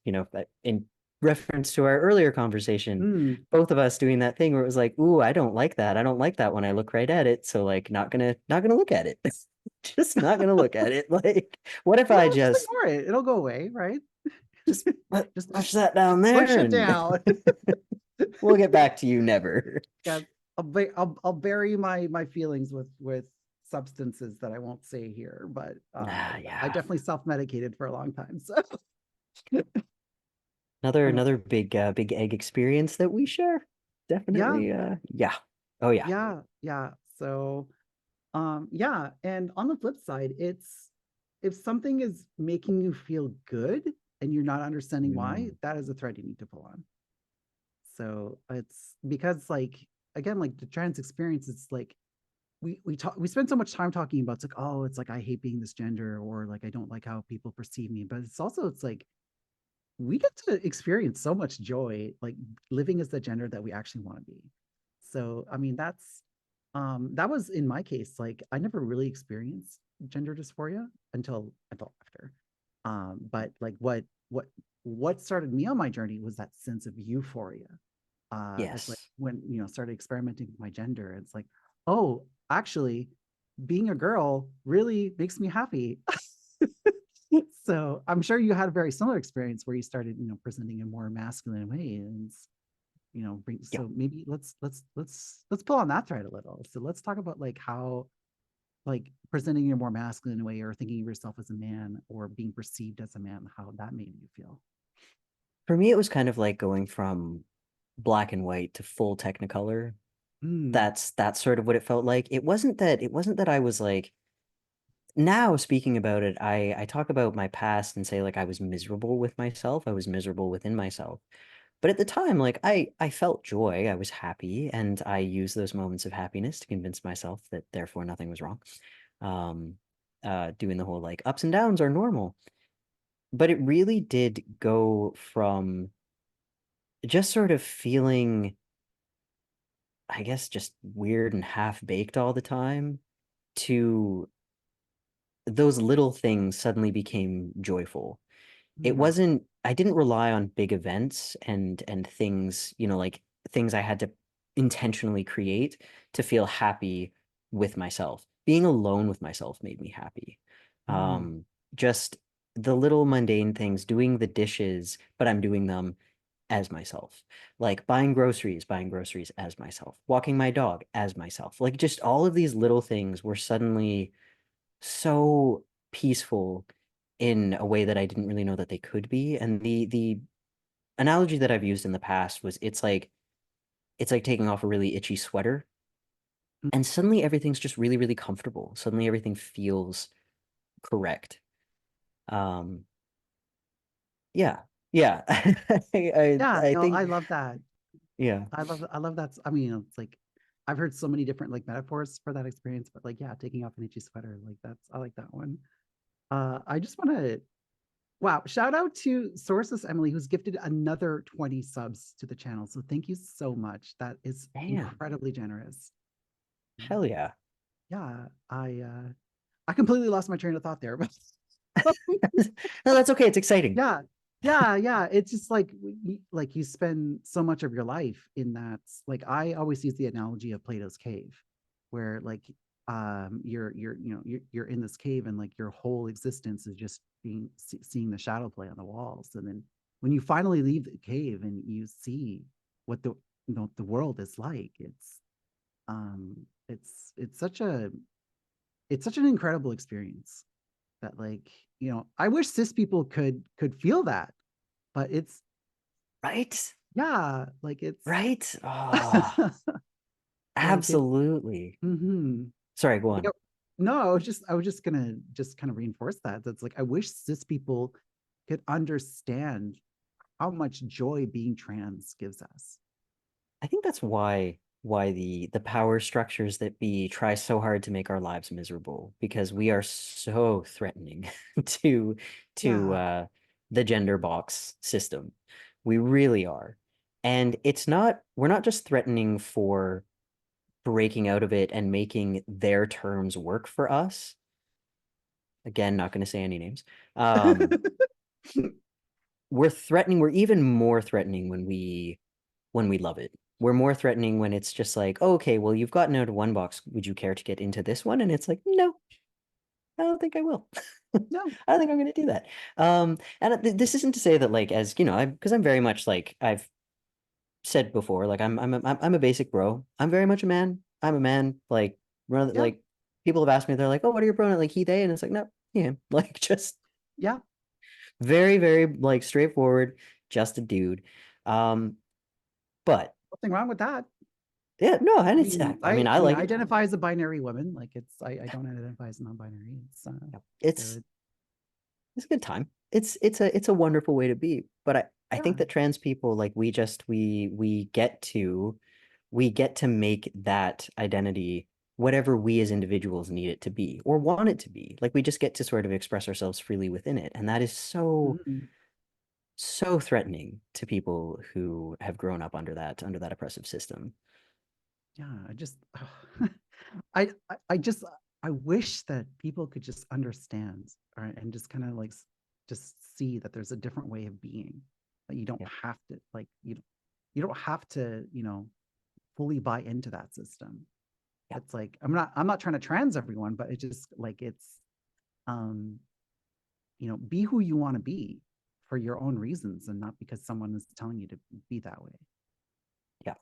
in reference to our earlier conversation, Mm. both of us doing that thing where it was like, ooh, I don't like that. I don't like that when I look right at it. So like not gonna look at it. Just not gonna look at it. Like, what if I Just just ignore it. It'll go away, right? just Just push that down push there it and down. we'll get back to you never. Yeah, I'll bury my feelings with substances that I won't say here, but I Yeah. definitely self-medicated for a long time. So Another I know. another big egg experience that we share. Yeah, Definitely yeah. Oh yeah. yeah, yeah. So yeah, and on the flip side, it's if something is making you feel good and you're not understanding why, Mm. that is a thread you need to pull on. So it's because like again, like the trans experience, it's like we spend so much time talking about it's like, oh, it's like I hate being this gender, or like I don't like how people perceive me. But it's like we get to experience so much joy like living as the gender that we actually want to be. So I mean that was in my case, like I never really experienced gender dysphoria until after. But like what started me on my journey was that sense of euphoria. It's like Yes. when started experimenting with my gender, it's like, oh, actually being a girl really makes me happy. So I'm sure you had a very similar experience where you started, presenting in more masculine ways. Yeah. So maybe let's pull on that thread a little. So let's talk about like how like presenting in a more masculine way or thinking of yourself as a man or being perceived as a man, how that made you feel. For me, it was kind of like going from black and white to full Technicolor. Mm, That's sort of what it felt like. It wasn't that I was like, now speaking about it, I talk about my past and say like I was miserable with myself. I was miserable within myself. But at the time, like I felt joy, I was happy, and I used those moments of happiness to convince myself that therefore nothing was wrong. Um, doing the whole like ups and downs are normal. But it really did go from just sort of feeling, I guess, just weird and half baked all the time to those little things suddenly became joyful. It mm, wasn't, I didn't rely on big events and things, like things I had to intentionally create to feel happy with myself. Being alone with myself made me happy. mm, Just the little mundane things, doing the dishes, but I'm doing them as myself. Like buying groceries as myself, walking my dog as myself. Like just all of these little things were suddenly so peaceful in a way that I didn't really know that they could be. And the analogy that I've used in the past was it's like taking off a really itchy sweater mm. and suddenly everything's just really, really comfortable. Suddenly everything feels correct. Um, yeah. Yeah. Yeah, I no, think I love that. yeah. I love that. I mean, it's like I've heard so many different like metaphors for that experience, but like yeah, taking off an itchy sweater, like I like that one. I just want to wow, shout out to Sources Emily, who's gifted another 20 subs to the channel. So thank you so much. That is Damn. incredibly generous. Hell yeah. Yeah, I completely lost my train of thought there, but No, that's okay. It's exciting. yeah, yeah. It's just like you spend so much of your life in that. Like I always use the analogy of Plato's cave, where like you're in this cave and like your whole existence is just seeing the shadow play on the walls, and then when you finally leave the cave and you see what the world is like, um it's such a it's such an incredible experience that like I wish cis people could feel that, but it's Right? yeah like it's Right? Oh, like it absolutely. mhm. Sorry, go You on. no, I was just gonna just kind of reinforce that. That's like I wish cis people could understand how much joy being trans gives us. I think that's why the power structures that be try so hard to make our lives miserable because we are so threatening to to Yeah. uh the gender box system. We really are. And we're not just threatening for breaking out of it and making their terms work for us. Again, not going to say any names. Um, we're even more threatening when we love it. We're more threatening when it's just like, oh, okay, well, you've gotten out of one box. Would you care to get into this one? And it's like, no, I don't think I will. I No. don't think I'm going to do that. And this isn't to say that, like, as you know, because I'm very much like I've said before, like I'm a basic bro. I'm very much a man. I'm a man. Like, Yeah. like people have asked me, they're like, oh, what are your pronouns? Like he, they, and it's like, no, he, him. Like, just Yeah. very, very like straightforward, just a dude. Um, but Nothing wrong with that. yeah, no, and I it's mean, I mean, I I I mean, like I it. identify as a binary woman. Like I don't identify as non-binary. Yeah. So It's a good time. It's a wonderful way to be. But I yeah. think that trans people like we get to we get to make that identity whatever we as individuals need it to be or want it to be. Like we just get to sort of express ourselves freely within it. And that is so, Mhm. so threatening to people who have grown up under that oppressive system. Yeah, I just, I just, I wish that people could just understand, all right, and just kind of like just see that there's a different way of being. That you don't Yeah. have to like you don't have to fully buy into that system. Yeah. It's like I'm not trying to trans everyone, but it just like it's um be who you want to be for your own reasons and not because someone is telling you to be that way. Yeah.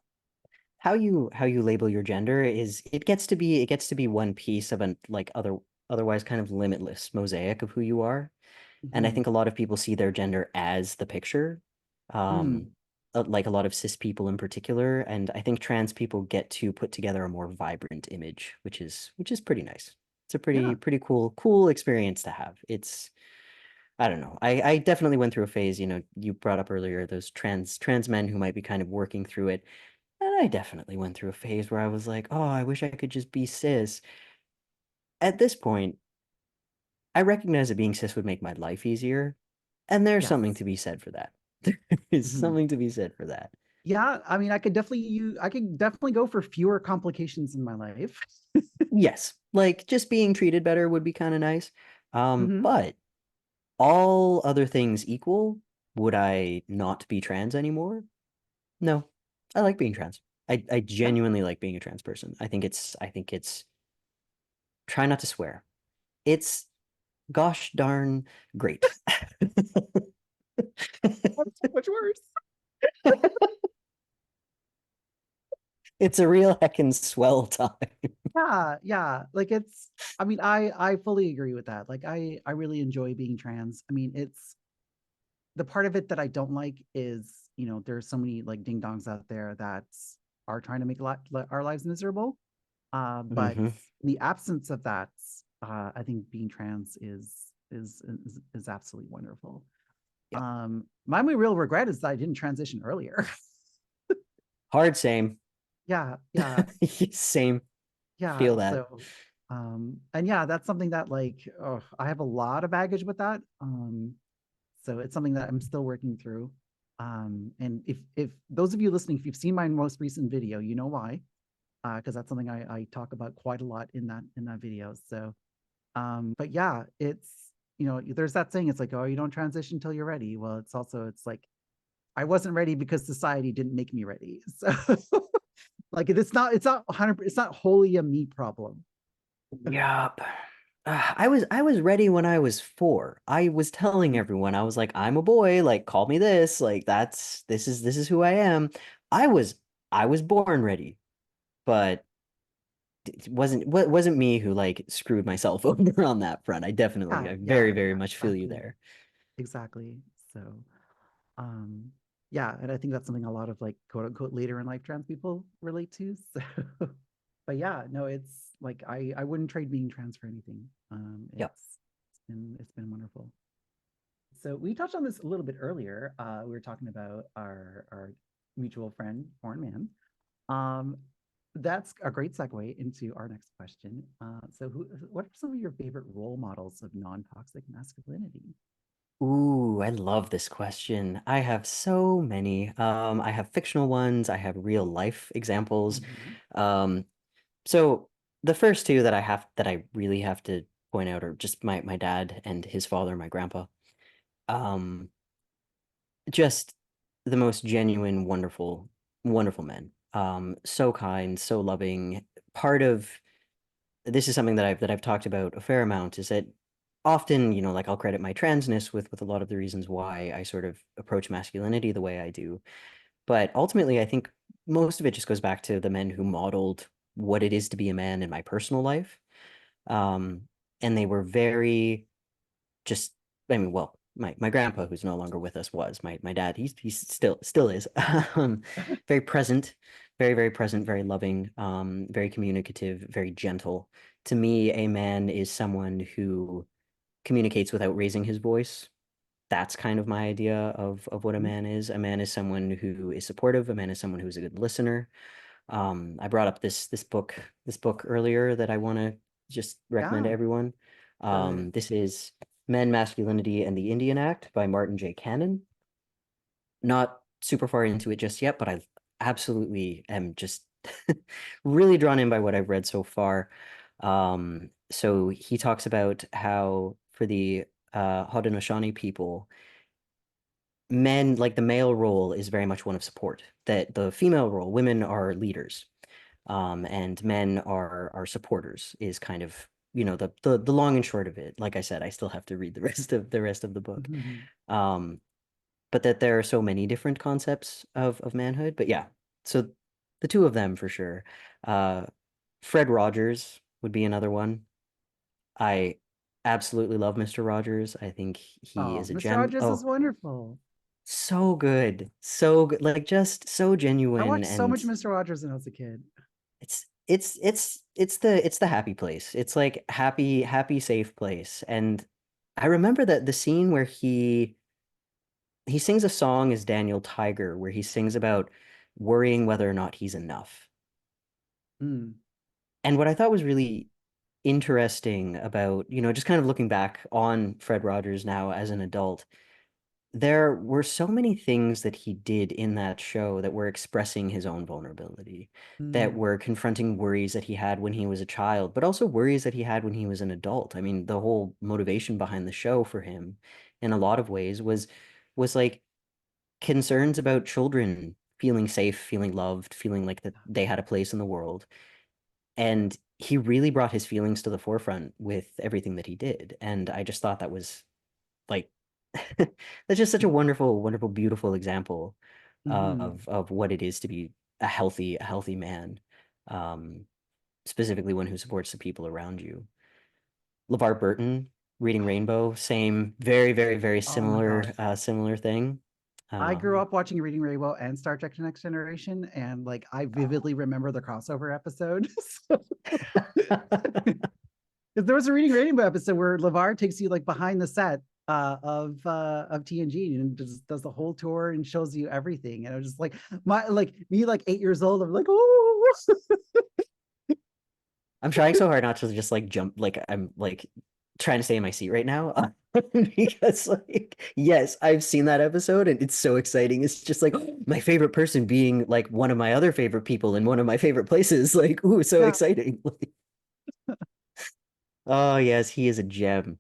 How you label your gender is it gets to be one piece of an like otherwise kind of limitless mosaic of who you are. And I Mm-hmm. think a lot of people see their gender as the picture, um, Mm, like a lot of cis people in particular. And I think trans people get to put together a more vibrant image, which is pretty nice. It's a yeah. pretty cool experience to have. It's I don't know. I definitely went through a phase, you know, you brought up earlier those trans men who might be kind of working through it. And I definitely went through a phase where I was like, oh, I wish I could just be cis. At this point, I recognize that being cis would make my life easier, and there's something Yes. to be said for that. There is Mhm. something to be said for that. Yeah, I mean, I could definitely go for fewer complications in my life. Yes, like just being treated better would be kind of nice. Hmm. But all other things equal, would I not be trans anymore? No, I like being trans. I Yeah. genuinely like being a trans person. I think it's try not to swear. It's gosh darn great. That's so much worse. It's a real heckin' swell time. Yeah, yeah. Like I mean, I fully agree with that. Like I really enjoy being trans. I mean, it's the part of it that I don't like is, there's so many like ding dongs out there that are trying to make our lives miserable. But Hmm. in the absence of that, I think being trans is absolutely wonderful. Yep. My only real regret is that I didn't transition earlier. Hard same. Yeah, yeah, Same. yeah. Feel that. So, and yeah, that's something that like, oh, I have a lot of baggage with that. So it's something that I'm still working through. And if those of you listening, if you've seen my most recent video, you know why, because that's something I talk about quite a lot in that video. So, but yeah, it's there's that saying, it's like, oh, you don't transition until you're ready. Well, it's like I wasn't ready because society didn't make me ready. So like it's not 100, it's not wholly a me problem. Yup. I was ready when I was 4. I was telling everyone, I was like, I'm a boy, like call me this, like this is who I am. I was I was born ready, but it wasn't me who like screwed myself over on that front. I Yeah, very yeah, much feel you exactly. there. Exactly. So, um, yeah, and I think that's something a lot of like quote unquote later in life trans people relate to. So, but yeah, no, it's like I wouldn't trade being trans for anything. Yep. It's been wonderful. So we touched on this a little bit earlier. We were talking about our mutual friend, Foreign Man. Um, that's a great segue into our next question. What are some of your favorite role models of non-toxic masculinity? Ooh, I love this question. I have so many. I have fictional ones, I have real life examples. Mhm. Um, so the first two that I really have to point out are just my dad and his father, my grandpa. Um, just the most genuine, wonderful men. So kind, so loving. Part of this is something that I've talked about a fair amount is that often, you know, like I'll credit my transness with a lot of the reasons why I sort of approach masculinity the way I do. But ultimately, I think most of it just goes back to the men who modeled what it is to be a man in my personal life. Um, and they were very just I mean, well, my grandpa, who's no longer with us, was my dad. He's still is very present, very present, very loving, very communicative, very gentle. To me, a man is someone who communicates without raising his voice. That's kind of my idea of what a Mhm. man is. A man is someone who is supportive. A man is someone who's a good listener. I brought up this book earlier that I want to just recommend to Yeah. everyone. The This is Men, Masculinity, and the Indian Act by Martin J. Cannon. Not super far into it just yet, but I absolutely am just really drawn in by what I've read so far. So he talks about how for the Haudenosaunee people, men, like the male role is very much one of support, that the female role, women are leaders, and men are supporters is kind of, the long and short of it. Like I said, I still have to read the rest of the book. Mhm. Um, but that there are so many different concepts of manhood. But yeah, so the two of them for sure. Uh, Fred Rogers would be another one. I absolutely love Mr. Rogers. I think he Oh, is a Mr. gem. Rogers is Oh, wonderful. so good. So good. Like just so I genuine, watched so and much Mr. Rogers when I was a kid. it's the happy place. It's like happy safe place. And I remember that the scene where he sings a song as Daniel Tiger, where he sings about worrying whether or not he's enough. Mm. And what I thought was really interesting about, just kind of looking back on Fred Rogers now as an adult, there were so many things that he did in that show that were expressing his own vulnerability, that Mm. were confronting worries that he had when he was a child, but also worries that he had when he was an adult. I mean, the whole motivation behind the show for him in a lot of ways was like concerns about children feeling safe, feeling loved, feeling like that they had a place in the world. And he really brought his feelings to the forefront with everything that he did. And I just thought that was like that's just such a wonderful, wonderful, beautiful example Mm-hmm. of what it is to be a healthy man. Um, Specifically one who supports the people around you. LeVar Burton, Reading Rainbow, same, very, very, very Oh my similar, God. similar thing. I grew Um, up watching Reading Rainbow and Star Trek The Next Generation, and like I vividly remember the crossover episode. Because there was a Reading Rainbow episode where LeVar takes you like behind the set of TNG and does the whole tour and shows you everything. And I was just like my like me like 8 years old. I'm like, oh I'm trying so hard not to just like jump, like I'm like trying to stay in my seat right now. Because like yes, I've seen that episode and it's so exciting. It's just like my favorite person being like one of my other favorite people in one of my favorite places. Like, ooh, so yeah. exciting. Oh yes, he is a gem.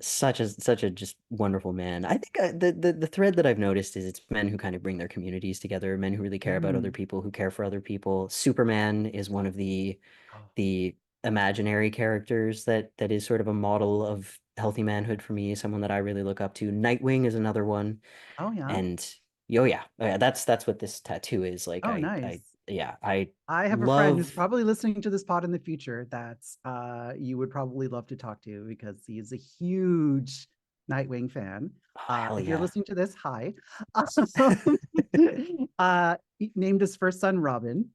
Such a just wonderful man. I think the thread that I've noticed is it's men who kind of bring their communities together, men who really care about other Mm. people, who care for other people. Superman is one of Oh, the imaginary characters that is sort of a model of healthy manhood for me, someone that I really look up to. Nightwing is another one, oh yeah. and oh yeah, that's what this tattoo is. Like Oh I nice. yeah, I I have a friend who's love probably listening to this pod in the future that's you would probably love to talk to because he is a huge Nightwing fan. oh, hell If you're yeah. listening to this, hi. He named his first son Robin.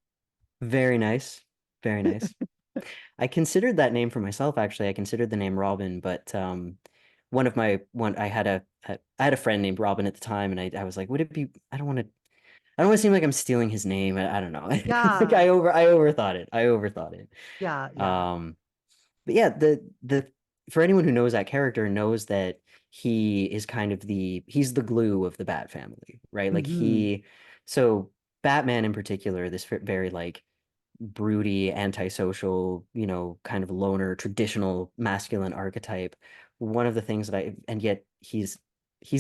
Very nice. Very nice. I considered that name for myself, actually. I considered the name Robin, but one I had a friend named Robin at the time, and I was like, would it be I don't want to seem like I'm stealing his name. I don't know. Like Yeah, I overthought it. I overthought it. yeah, yeah. Um but yeah, the for anyone who knows that character knows that he's the glue of the Bat family, right? Like Hmm. so Batman in particular, this very like broody, antisocial, kind of loner, traditional masculine archetype. One of the things and yet he's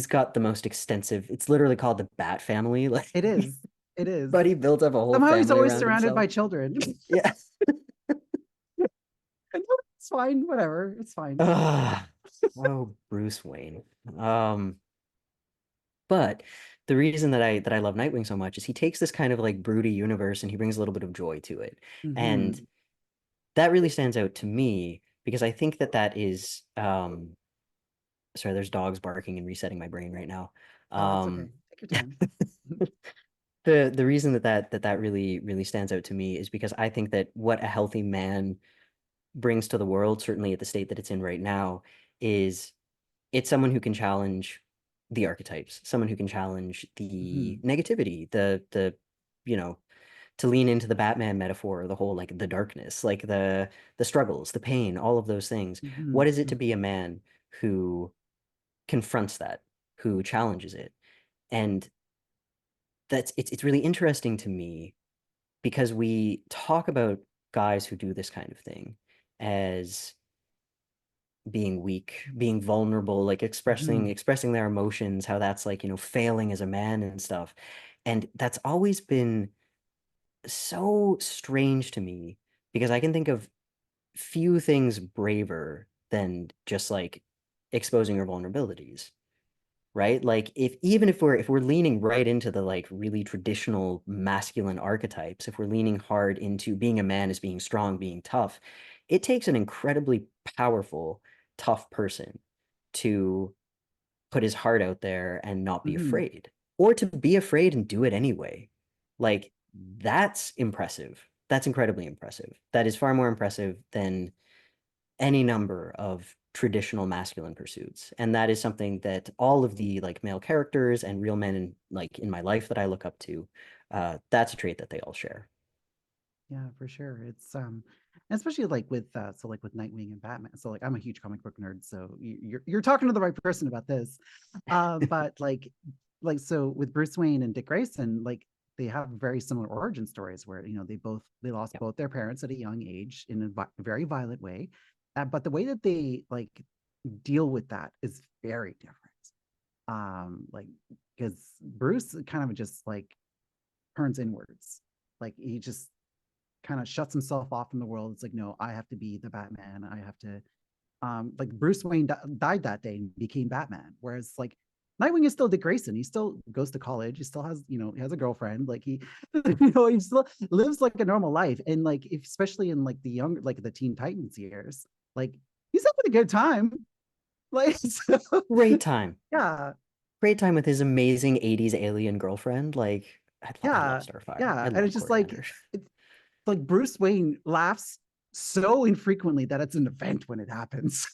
got the most extensive, it's literally called the Bat family. Like, It is. It is. but he built up a whole Somehow he's family always around surrounded himself. by children. Yeah. It's fine, whatever. It's fine. Ah, oh, Bruce Wayne. Um, but the reason that I love Nightwing so much is he takes this kind of like broody universe and he brings a little bit of joy to it. And Hmm. that really stands out to me because I think that is sorry, there's dogs barking and resetting my brain right now. Oh, that's okay. Um, Take your time. the reason that really really stands out to me is because I think that what a healthy man brings to the world, certainly at the state that it's in right now, is it's someone who can challenge the archetypes, someone who can challenge the Hmm. negativity, the you know to lean into the Batman metaphor, the whole like the darkness, like the struggles, the pain, all of those things. Mhm, What is it to mhm, be a man who confronts that, who challenges it? And it's really interesting to me because we talk about guys who do this kind of thing as being weak, being vulnerable, like mhm, expressing their emotions, how that's like, failing as a man and stuff. And that's always been so strange to me because I can think of few things braver than just like exposing your vulnerabilities, right? Like if even if we're leaning right into the like really traditional masculine archetypes, if we're leaning hard into being a man as being strong, being tough, it takes an incredibly powerful, tough person to put his heart out there and not be mhm. afraid, or to be afraid and do it anyway. Like that's impressive. That's incredibly impressive. That is far more impressive than any number of traditional masculine pursuits. And that is something that all of the like male characters and real men in like in my life that I look up to, that's a trait that they all share. Yeah, for sure. It's especially like with so like with Nightwing and Batman. So like I'm a huge comic book nerd, so you're talking to the right person about this. But like so with Bruce Wayne and Dick Grayson, like they have very similar origin stories where they lost Yep. both their parents at a young age in a very violent way. But the way that they like deal with that is very different. Like because Bruce kind of just like turns inwards. Like he just kind of shuts himself off from the world. It's like, no, I have to be the Batman. I have to, like Bruce Wayne died that day and became Batman. Whereas like Nightwing is still Dick Grayson. He still goes to college. He still has, he has a girlfriend. Like he, he still lives like a normal life. And like, especially in like like the Teen Titans years, like he's having a good time. Like, so, Great time. yeah, Great time with his amazing 80s alien girlfriend. Like, I love yeah, Starfire. I yeah. And love it's just like, Coriander. it's like Bruce Wayne laughs so infrequently that it's an event when it happens.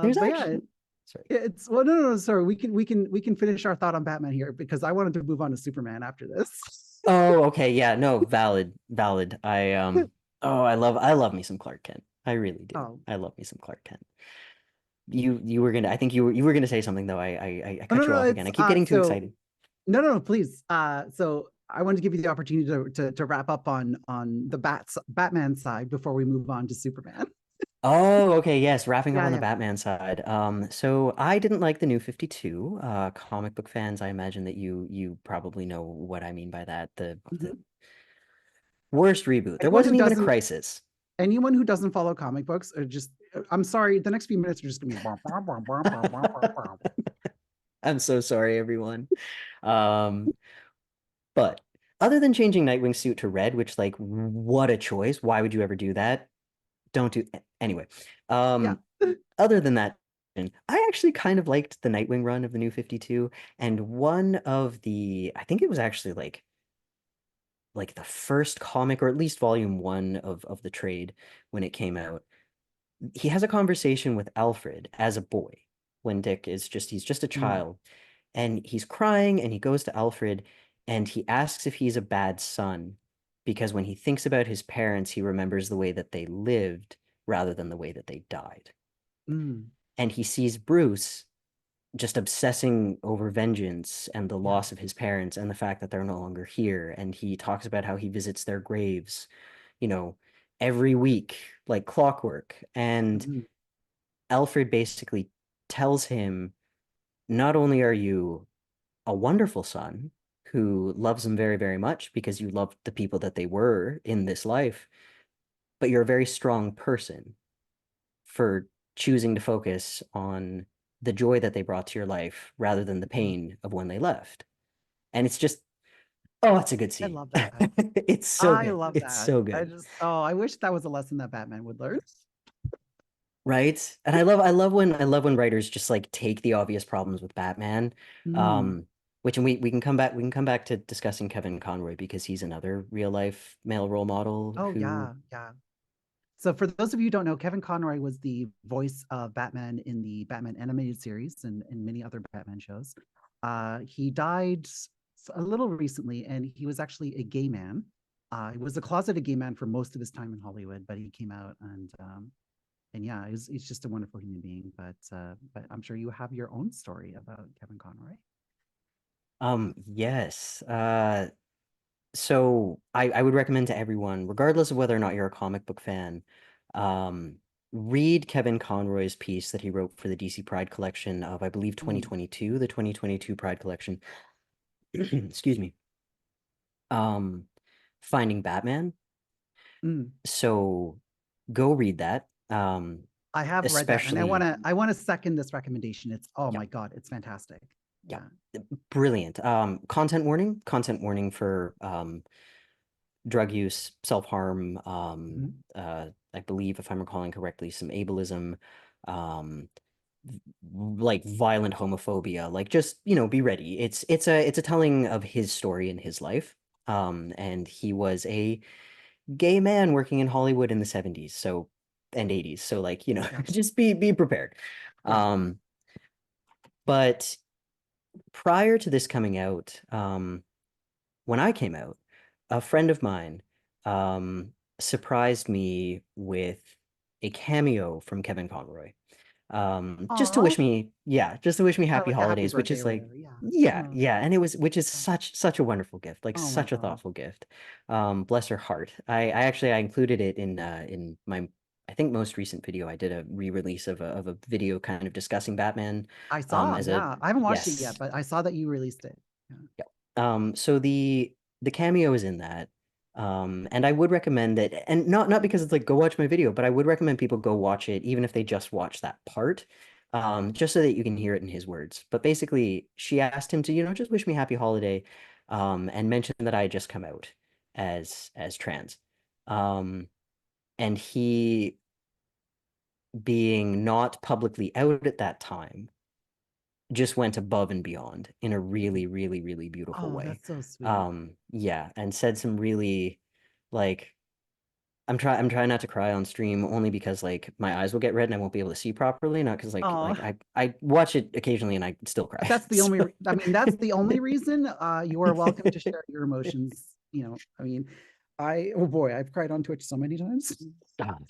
There's But yeah, actually, sorry. it's well, no, sorry. We can finish our thought on Batman here because I wanted to move on to Superman after this. Oh, okay. Yeah, no, valid, valid. Oh, I love me some Clark Kent. I really do. Oh, I love me some Clark Kent. You were gonna, I think you were gonna say something though. I oh no, cut you no, off again. it's I keep getting too so excited. no, please. So I wanted to give you the opportunity to wrap up on the Batman side before we move on to Superman. Oh, okay, yes, wrapping up Yeah, on the yeah. Batman side. So I didn't like the new 52. Comic book fans, I imagine that you probably know what I mean by that. The Mhm. worst reboot. There Anyone who wasn't even a doesn't crisis. anyone who doesn't follow comic books are just I'm sorry, the next few minutes are just gonna be I'm so sorry, everyone. Um, but other than changing Nightwing's suit to red, which like what a choice. Why would you ever do that? Don't do anyway. yeah. Um, other than that, I actually kind of liked the Nightwing run of the New 52, and one of the I think it was actually like the first comic or at least volume one of the trade when it came out. He has a conversation with Alfred as a boy when Dick is just he's just a Mm, child and he's crying and he goes to Alfred and he asks if he's a bad son because when he thinks about his parents, he remembers the way that they lived rather than the way that they died. mm, And he sees Bruce just obsessing over vengeance and the yeah. loss of his parents and the fact that they're no longer here. And he talks about how he visits their graves, you know, every week, like clockwork. And Mhm, Alfred basically tells him, not only are you a wonderful son who loves them very, very much because you loved the people that they were in this life, but you're a very strong person for choosing to focus on the joy that they brought to your life rather than the mhm. pain of when they left. And it's just, oh, it's a good I scene. love that. It's so I good. love It's that. so I good. just oh, I wish that was a lesson that Batman would learn. Right? And I love when writers just like take the obvious problems with Batman. Mm. Um, which and we can come back to discussing Kevin Conroy because he's another real life male role model Oh who yeah, yeah. So for those of you who don't know, Kevin Conroy was the voice of Batman in the Batman animated series and many other Batman shows. He died a little recently, and he was actually a gay man. He was a closeted gay man for most of his time in Hollywood, but he came out and yeah, he's just a wonderful human being. But I'm sure you have your own story about Kevin Conroy. Yes. So I would recommend to everyone, regardless of whether or not you're a comic book fan, um, read Kevin Conroy's piece that he wrote for the DC Pride collection of, I believe, Mm, 2022, the 2022 Pride collection. Excuse me. Um, Finding Batman. mm. So go read that. I have read that, and Especially, I want to second this recommendation. It's oh yeah, my god, it's fantastic. yeah, Yeah. brilliant. Content warning for drug use, self-harm, Mhm. I believe, if I'm recalling correctly, some ableism, um, like violent homophobia. Like, just, be ready. It's a telling of his story and his life. And he was a gay man working in Hollywood in the 70s, and 80s. So, like, Yeah. just be prepared. Yeah. Um, but prior to this coming out, when I came out, a friend of mine um, surprised me with a cameo from Kevin Conroy. Just to Aw. wish me, yeah, just to wish me Kind of happy like a happy holidays, which birthday is or like, whatever. Yeah. yeah, Oh, yeah, and which is yeah. such a wonderful gift, like Oh my such a god. thoughtful gift. Bless her heart. I included it in my, I think, most recent video. I did a re-release of a video kind of discussing Batman I saw. as a, Yeah. I haven't watched it yet, yes. but I saw that you released it. Yeah. Yeah. So the cameo is in that. And I would recommend that, and not because it's like go watch my video, but I would recommend people go watch it, even if they just watch that part, just so that you can hear it in his words. But basically, she asked him to, just wish me happy holiday, and mention that I had just come out as trans. Um, and he, being not publicly out at that time, just went above and beyond in a really, really, really beautiful Oh, way. that's so sweet. Yeah, and said some really, like, I'm trying not to cry on stream, only because, like, my eyes will get red and I won't be able to see properly, not because, Oh, I watch it occasionally and I still cry. that's the only. So I mean, that's the only reason. You are welcome to share your emotions. I mean, oh boy, I've cried on Twitch so many times.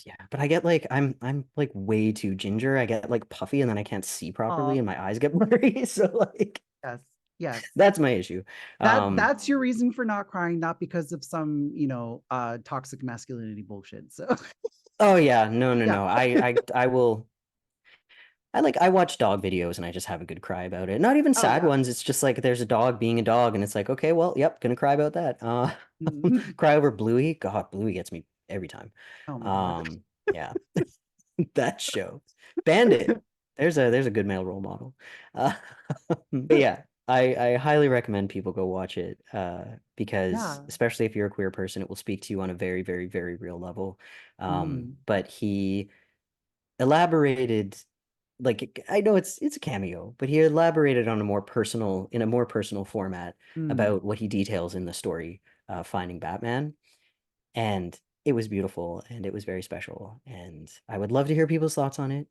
yeah, but I get, like, I'm like way too ginger. I get, like, puffy and then I can't see properly Oh, and my eyes get blurry. So, like, yes, yes. that's my issue. That's your reason for not crying, not because of some, toxic masculinity bullshit. So Oh yeah, no, no, yeah. no. I will. I watch dog videos and I just have a good cry about it. Not even Oh sad yeah. ones. It's just like there's a dog being a dog and it's like, okay, well, yep, gonna cry about that. Mhm. Cry over Bluey. God, Bluey gets me every time. Oh my god. Yeah, that show. Bandit. There's a good male role model. Uh, but yeah, I highly recommend people go watch it, because Yeah. especially if you're a queer person, it will speak to you on a very, very, very real level. Mm, But he elaborated, like, I know it's a cameo, but he elaborated on in a more personal format mm. about what he details in the story, Finding Batman, and it was beautiful and it was very special, and I would love to hear people's thoughts on it,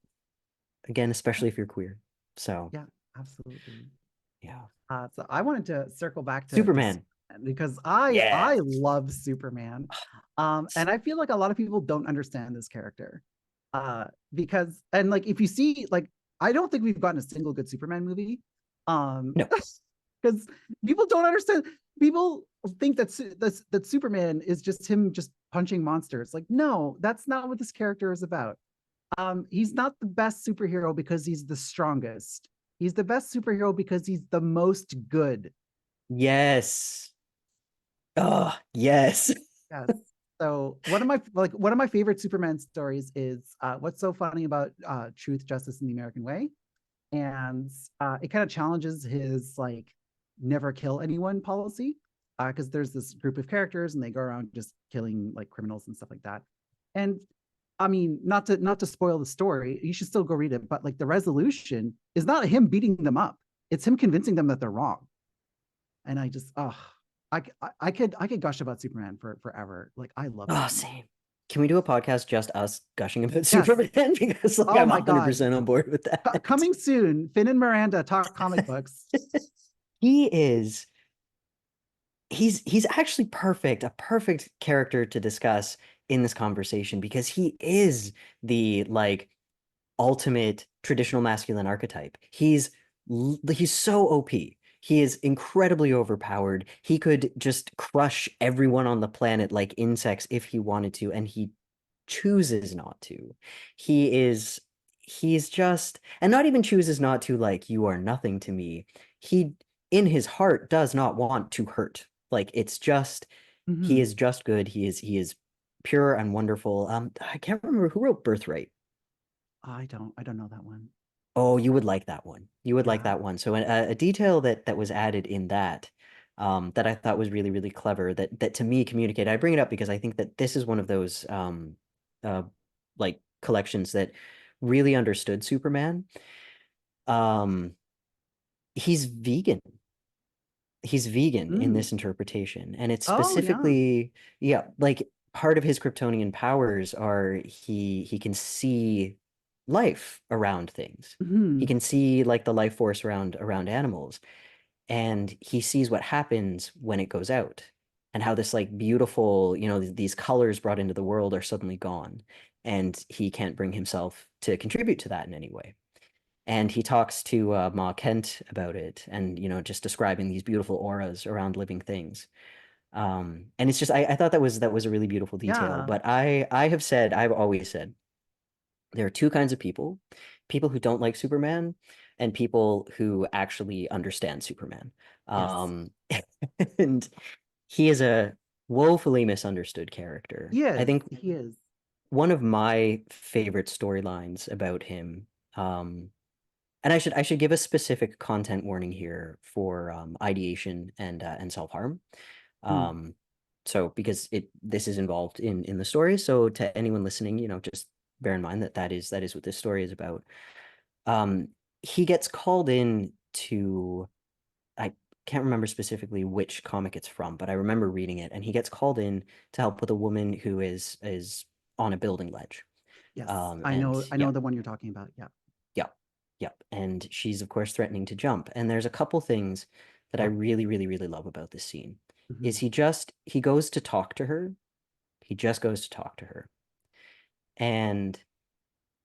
again, especially if you're queer. So Yeah, absolutely. yeah, So I wanted to circle back to Superman. Superman because I Yeah. love Superman, and I feel like a lot of people don't understand this character, because and like if you see like I don't think we've gotten a single good Superman movie, No. because people don't understand. People think that Superman is just him just punching monsters. Like no, that's not what this character is about. He's not the best superhero because he's the strongest. He's the best superhero because he's the most good. Yes. Oh, yes. Yes. So one of my favorite Superman stories is what's so funny about truth, justice, and the American way, and it kind of challenges his like never kill anyone policy, because there's this group of characters and they go around just killing like criminals and stuff like that. And I mean, not to spoil the story, you should still go read it. But like the resolution is not him beating them up; it's him convincing them that they're wrong. And I just, I could gush about Superman for forever. Like I love Oh, Superman. same. Can we do a podcast just us gushing about Yes. Superman? Because, like, Oh I'm my God. 100% on board with that. Coming soon, Finn and Miranda talk comic books. He is he's actually perfect, a perfect character to discuss in this conversation because he is the like ultimate traditional masculine archetype. He's so OP. He is incredibly overpowered. He could just crush everyone on the planet like insects if he wanted to, and he chooses not to. He is he's just and not even chooses not to like you are nothing to me. He in his heart does not want to hurt. Like it's just he Hmm. is just good. He is pure and wonderful. I can't remember who wrote Birthright. I don't know that one. Oh, you would like that one. You would like Yeah. that one. So a detail that was added in that that I thought was really, really clever that to me communicated. I bring it up because I think that this is one of those uh like collections that really understood Superman. Um he's vegan. He's vegan in Mm. this interpretation. And it's Oh yeah. specifically, yeah, like part of his Kryptonian powers are he can see life around things. He Hmm. can see like the life force around animals. And he sees what happens when it goes out and how this like beautiful, these colors brought into the world are suddenly gone. And he can't bring himself to contribute to that in any way. And he talks to Ma Kent about it and, just describing these beautiful auras around living things. And it's just, I thought that was a really beautiful detail. Yeah. But I've always said, there are two kinds of people, people who don't like Superman and people who actually understand Superman. Yes. Um, and he is a woefully misunderstood character. He I is. think He is. one of my favorite storylines about him, um, and I should give a specific content warning here for ideation and self-harm. Mm. Um, so because this is involved in the story, so to anyone listening, just bear in mind that that is what this story is about. Um, he gets called in to I can't remember specifically which comic it's from, but I remember reading it, and he gets called in to help with a woman who is on a building ledge. Yes. I And know. I yeah, know the one you're talking about. Yeah. Yep. Yep. And she's, of course, threatening to jump. And there's a couple things that I Yeah. really, really, really love about this scene. Is Hmm. he goes to talk to her. He just goes to talk to her. And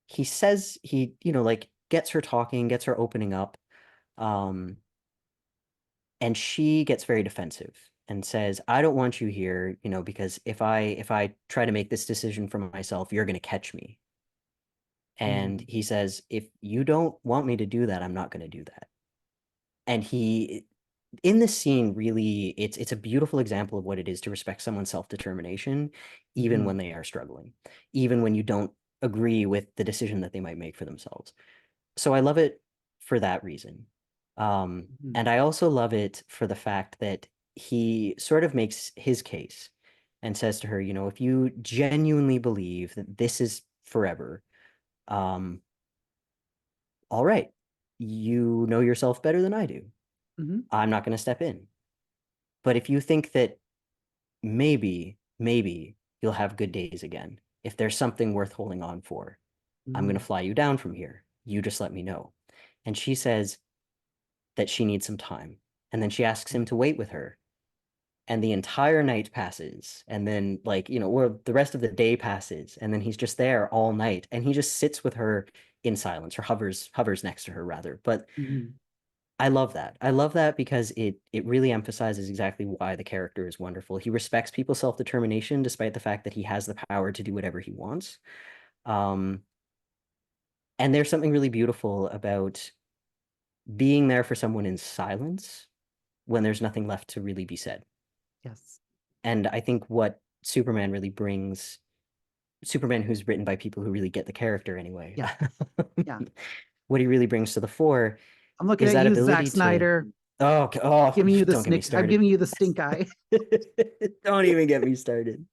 he says like gets her talking, gets her opening up. Um, and she gets very defensive and says, I don't want you here, because if I try to make this decision for myself, you're gonna catch me. And Mm. he says, if you don't want me to do that, I'm not gonna do that. And he in this scene really it's a beautiful example of what it is to respect someone's self-determination even Hmm. when they are struggling, even when you don't agree with the decision that they might make for themselves. So I love it for that reason. Hmm. And I also love it for the fact that he sort of makes his case and says to her, if you genuinely believe that this is forever, um, all right, you know yourself better than I do. Hmm. I'm not going to step in. But if you think that maybe you'll have good days again, if there's something worth holding on for, I'm going to Hmm. fly you down from here. You just let me know. And she says that she needs some time. And then she asks him to wait with her. And the entire night passes. And then, like, or the rest of the day passes. And then he's just there all night. And he just sits with her in silence or hovers next to her rather. But Hmm. I love that. I love that because it really emphasizes exactly why the character is wonderful. He respects people's self-determination despite the fact that he has the power to do whatever he wants. Um, and there's something really beautiful about being there for someone in silence when there's nothing left to really be said. Yes. And I think what Superman really brings, Superman who's written by people who really get the character anyway, Yeah. Yeah. what he really brings to the fore I'm looking is at that you, Zack ability to, Snyder, oh, giving you the don't get me stink. I'm started. giving you the stink eye. Don't even get me started.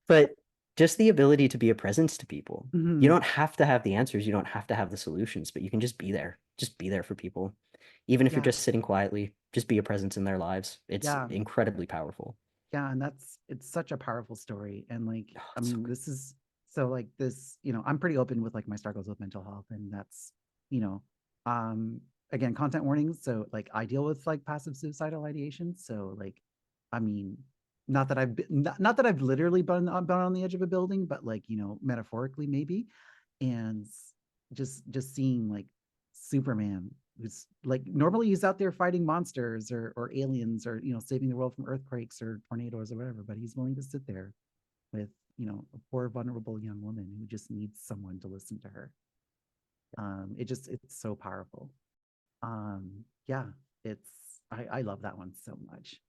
But just the ability to be a presence to people. You Hmm. don't have to have the answers, you don't have to have the solutions, but you can just be there. Just be there for people. Even if you're Yeah. just sitting quietly, just be a presence in their lives. It's Yeah. incredibly powerful. Yeah. And it's such a powerful story. And like, Oh, it's so good. this is so like this, I'm pretty open with like my struggles with mental health. And that's, you know, um, again, content warnings. So like I deal with like passive suicidal ideation. So like, I mean, not that I've been, not that I've literally been on the edge of a building, but like, you know, metaphorically maybe. And just seeing like Superman, who's like normally he's out there fighting monsters or aliens or, you know, saving the world from earthquakes or tornadoes or whatever, but he's willing to sit there with, you know, a poor vulnerable young woman who just needs someone to listen to her. It's so powerful. Yeah, it's I love that one so much.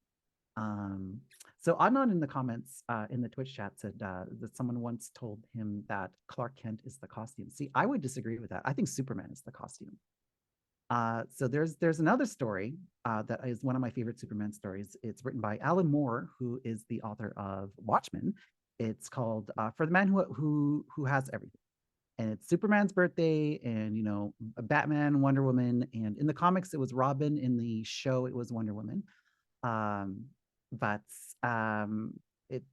Um, so Adnan in the comments in the Twitch chat said that someone once told him that Clark Kent is the costume. See, I would disagree with that. I think Superman is the costume. So there's another story that is one of my favorite Superman stories. It's written by Alan Moore, who is the author of Watchmen. It's called "For the Man Who Has Everything," and it's Superman's birthday, and you know, Batman, Wonder Woman, and in the comics it was Robin. In the show, it was Wonder Woman. Um, but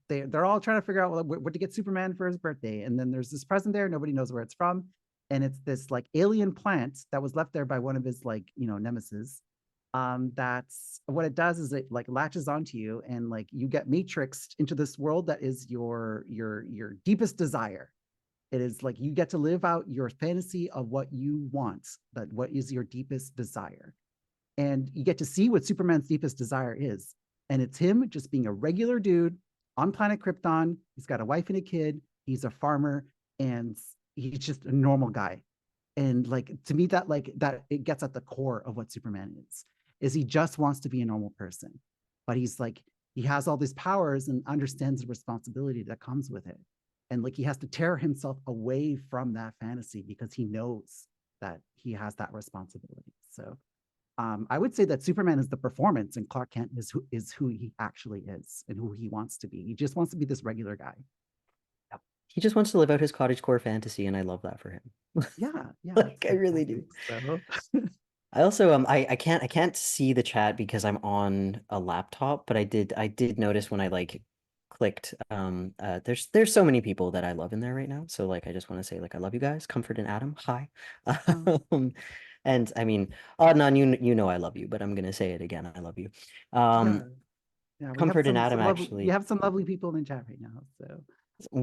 they're all trying to figure out what to get Superman for his birthday, and then there's this present there, nobody knows where it's from, and it's this like alien plant that was left there by one of his like, you know, nemesis. That's what it does is it like latches onto you, and like you get matrixed into this world that is your deepest desire. It is like you get to live out your fantasy of what you want, that what is your deepest desire, and you get to see what Superman's deepest desire is. And it's him just being a regular dude on planet Krypton. He's got a wife and a kid. He's a farmer, and he's just a normal guy. And like to me, that like that it gets at the core of what Superman is he just wants to be a normal person, but he's like he has all these powers and understands the responsibility that comes with it. And like he has to tear himself away from that fantasy because he knows that he has that responsibility. So I would say that Superman is the performance, and Clark Kent is who he actually is and who he wants to be. He just wants to be this regular guy. He just wants to live out his cottagecore fantasy, and I love that for him. Yeah, yeah, Like I really do. So I also I can't see the chat because I'm on a laptop, but I did notice when I like clicked there's so many people that I love in there right now. So like I just want to say like I love you guys. Comfort and Adam, hi. Um, and I mean, Adnan, you know I love you, but I'm gonna say it again. I love you. yeah, Um, yeah, Comfort and Adam we actually have some lovely people in chat right now. So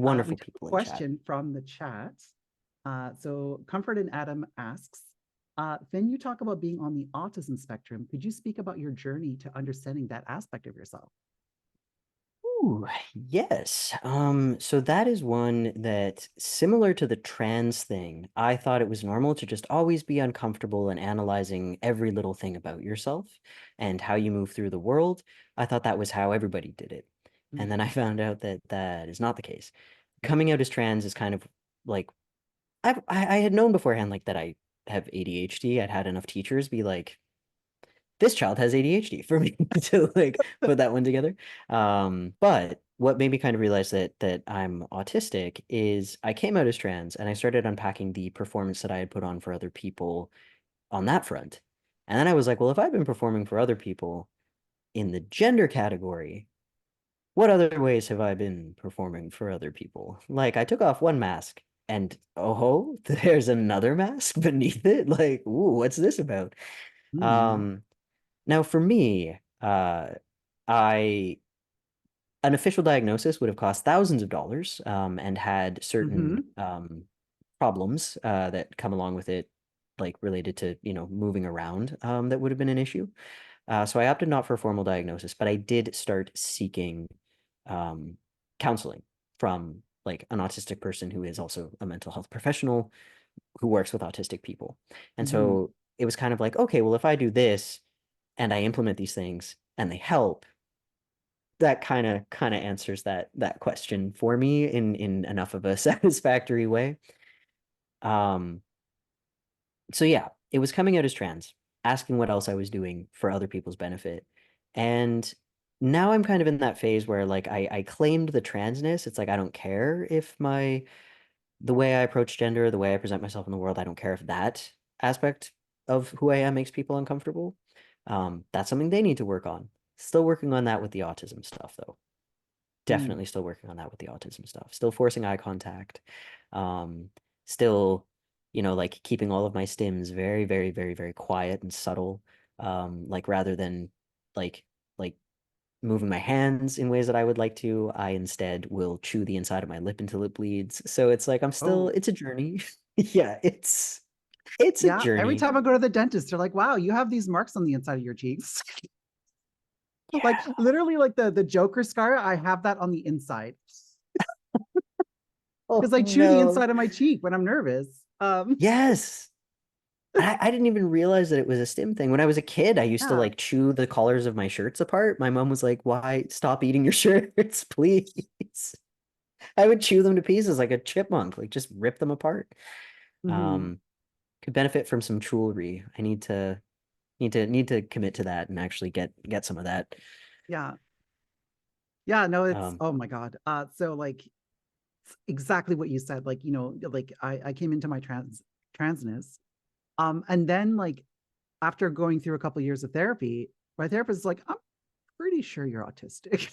we wonderful do have a people in chat. question from the chat. So Comfort and Adam asks, Finn, you talk about being on the autism spectrum. Could you speak about your journey to understanding that aspect of yourself? Ooh, yes. So that is one that, similar to the trans thing, I thought it was normal to just always be uncomfortable and analyzing every little thing about yourself and how you move through the world. I thought that was how everybody did it. And then I found out that that is not the case. Coming out as trans is kind of like I had known beforehand like that I have ADHD. I'd had enough teachers be like, this child has ADHD for me to like put that one together. But what made me kind of realize that I'm autistic is I came out as trans and I started unpacking the performance that I had put on for other people on that front. And then I was like, well, if I've been performing for other people in the gender category, what other ways have I been performing for other people? Like I took off one mask and oh, there's another mask beneath it. Like, ooh, what's this about? Mm, Um, Now, for me, I an official diagnosis would have cost thousands of dollars, and had certain mm-hmm, problems that come along with it, like related to, moving around, that would have been an issue. So I opted not for a formal diagnosis, but I did start seeking um, counseling from like an autistic person who is also a mental health professional who works with autistic people. And mm-hmm, so it was kind of like, okay, well, if I do this and I implement these things and they help, that kind of answers that question for me in enough of a satisfactory way. Um, so yeah, it was coming out as trans, asking what else I was doing for other people's benefit. And now I'm kind of in that phase where like I claimed the transness. It's like I don't care if the way I approach gender, the way I present myself in the world, I don't care if that aspect of who I am makes people uncomfortable. That's something they need to work on. Still working on that with the autism stuff, though. mm, Definitely still working on that with the autism stuff. Still forcing eye contact. Um, Still, like keeping all of my stims very, very, very, very quiet and subtle. Like rather than like like moving my hands in ways that I would like to. I instead will chew the inside of my lip until it bleeds. So it's like Oh, it's a journey. Yeah, it's a yeah. Every journey. time I go to the dentist, they're like, wow, you have these marks on the inside of your cheeks. Like Yeah. literally like the Joker scar, I have that on the inside Oh because I chew the no. inside of my cheek when I'm nervous. Yes. I didn't even realize that it was a stim thing. When I was a kid, I used to Yeah. like chew the collars of my shirts apart. My mom was like, "Why stop eating your shirts, please?" I would chew them to pieces like a chipmunk, like just rip them apart. Hmm. Um, could benefit from some jewelry. I need to commit to that and actually get some of that. Yeah. Yeah. No, it's Um, oh my God. So like exactly what you said. Like, like I came into my transness. And then like after going through a couple of years of therapy, my therapist is like, I'm pretty sure you're autistic.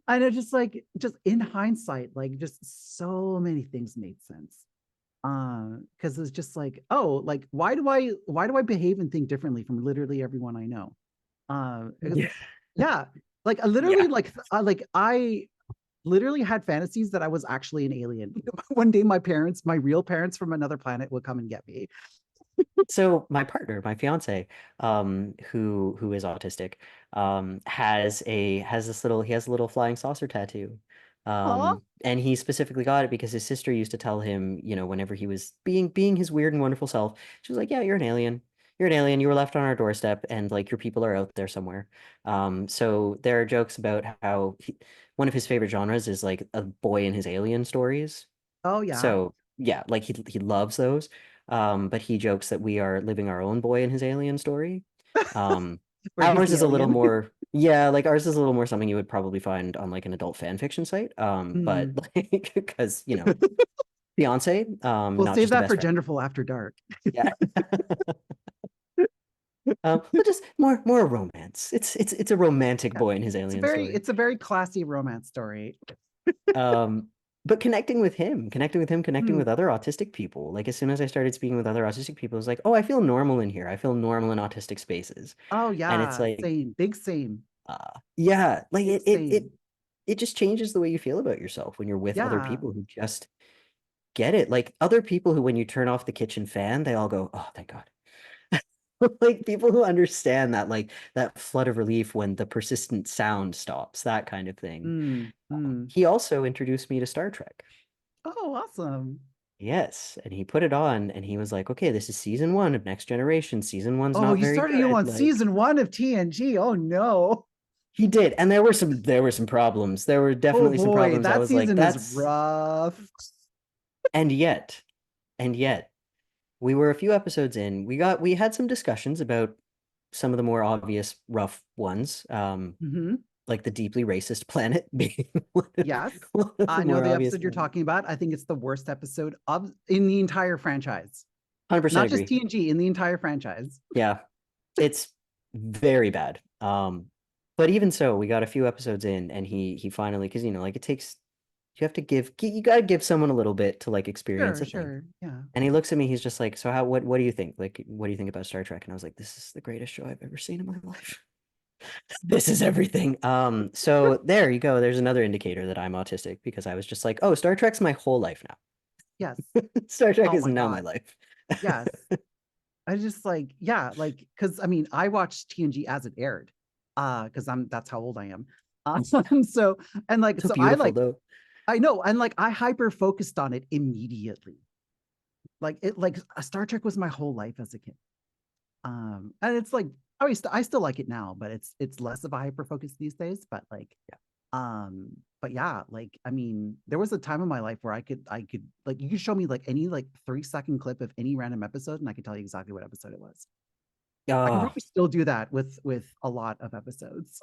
And it just in hindsight, like just so many things made sense. Because it's just like, oh, like why do I behave and think differently from literally everyone I know? yeah, Yeah, like I yeah. literally like I literally had fantasies that I was actually an alien. One day my real parents from another planet would come and get me. So my partner, my fiance, who is autistic, has this little he has a little flying saucer tattoo. Huh? And he specifically got it because his sister used to tell him, whenever he was being his weird and wonderful self, she was like, "Yeah, you're an alien. You're an alien. You were left on our doorstep, and like your people are out there somewhere." So there are jokes about how one of his favorite genres is like a boy and his alien stories. Oh yeah. So yeah, like he loves those. But he jokes that we are living our own boy in his alien story. Um, Where he's ours the is a little alien. more, yeah, like ours is a little more something you would probably find on like an adult fan fiction site. But Hmm. like because fiance, We'll not save just a that best for friend. Genderful After Dark. Yeah. But just more romance. It's a romantic Yes. boy in his It's a alien very story. it's a very classy romance story. Um, but connecting Hmm. with other autistic people. Like as soon as I started speaking with other autistic people, it was like, oh, I feel normal in here. I feel normal in autistic spaces. Oh And it's yeah, like, same. Big same. yeah, like Big same. it just changes the way you feel about yourself when you're with other Yeah. people who just get it. Like other people who, when you turn off the kitchen fan, they all go, oh, thank God. Like people who understand that, like that flood of relief when the persistent sound stops, that kind of thing. Mm, mm. He also introduced me to Star Trek. Oh, awesome. Yes, and he put it on and he was like, "Okay, this is season 1 of Next Generation. Season 1's Oh, not you very started you good." on Like season one of TNG. Oh no. he did, and there were some problems. There were Oh definitely some boy, problems. I that was like, season is "That's," rough. and yet, and yet, we were a few episodes in. We had some discussions about some of the more obvious rough ones, Hmm. like the deeply racist planet being Yes. one of the I know more the obvious episode you're ones. talking about. I think it's the worst episode of in the entire franchise. 100% Not just agree. TNG, in the entire franchise. Yeah, it's very bad. But even so, we got a few episodes in, and he finally, because like it takes, you have to you got to give someone a little bit to like experience Sure, a thing. sure. Yeah. And he looks at me, he's just like, "So what do you think? Like, what do you think about Star Trek?" And I was like, "This is the greatest show I've ever seen in my life. This is everything." So there you go. There's another indicator that I'm autistic because I was just like, "Oh, Star Trek's my whole life Yes. now. Star Trek Oh is my now my God. life." Yes. I just like, yeah, like, because I mean, I watched TNG as it aired, because that's how old I am. So and like, So so I beautiful like, though. I know, and like, I hyper focused on it immediately. Like it, like Star Trek was my whole life as a kid. And it's like, I still like it now, but it's less of a hyper focus these days. But like, um, but yeah, like, I mean, there was a time in my life where I could like, you could show me like any like 3-second clip of any random episode, and I could tell you exactly what episode it was. I can Oh, probably still do that with a lot of episodes.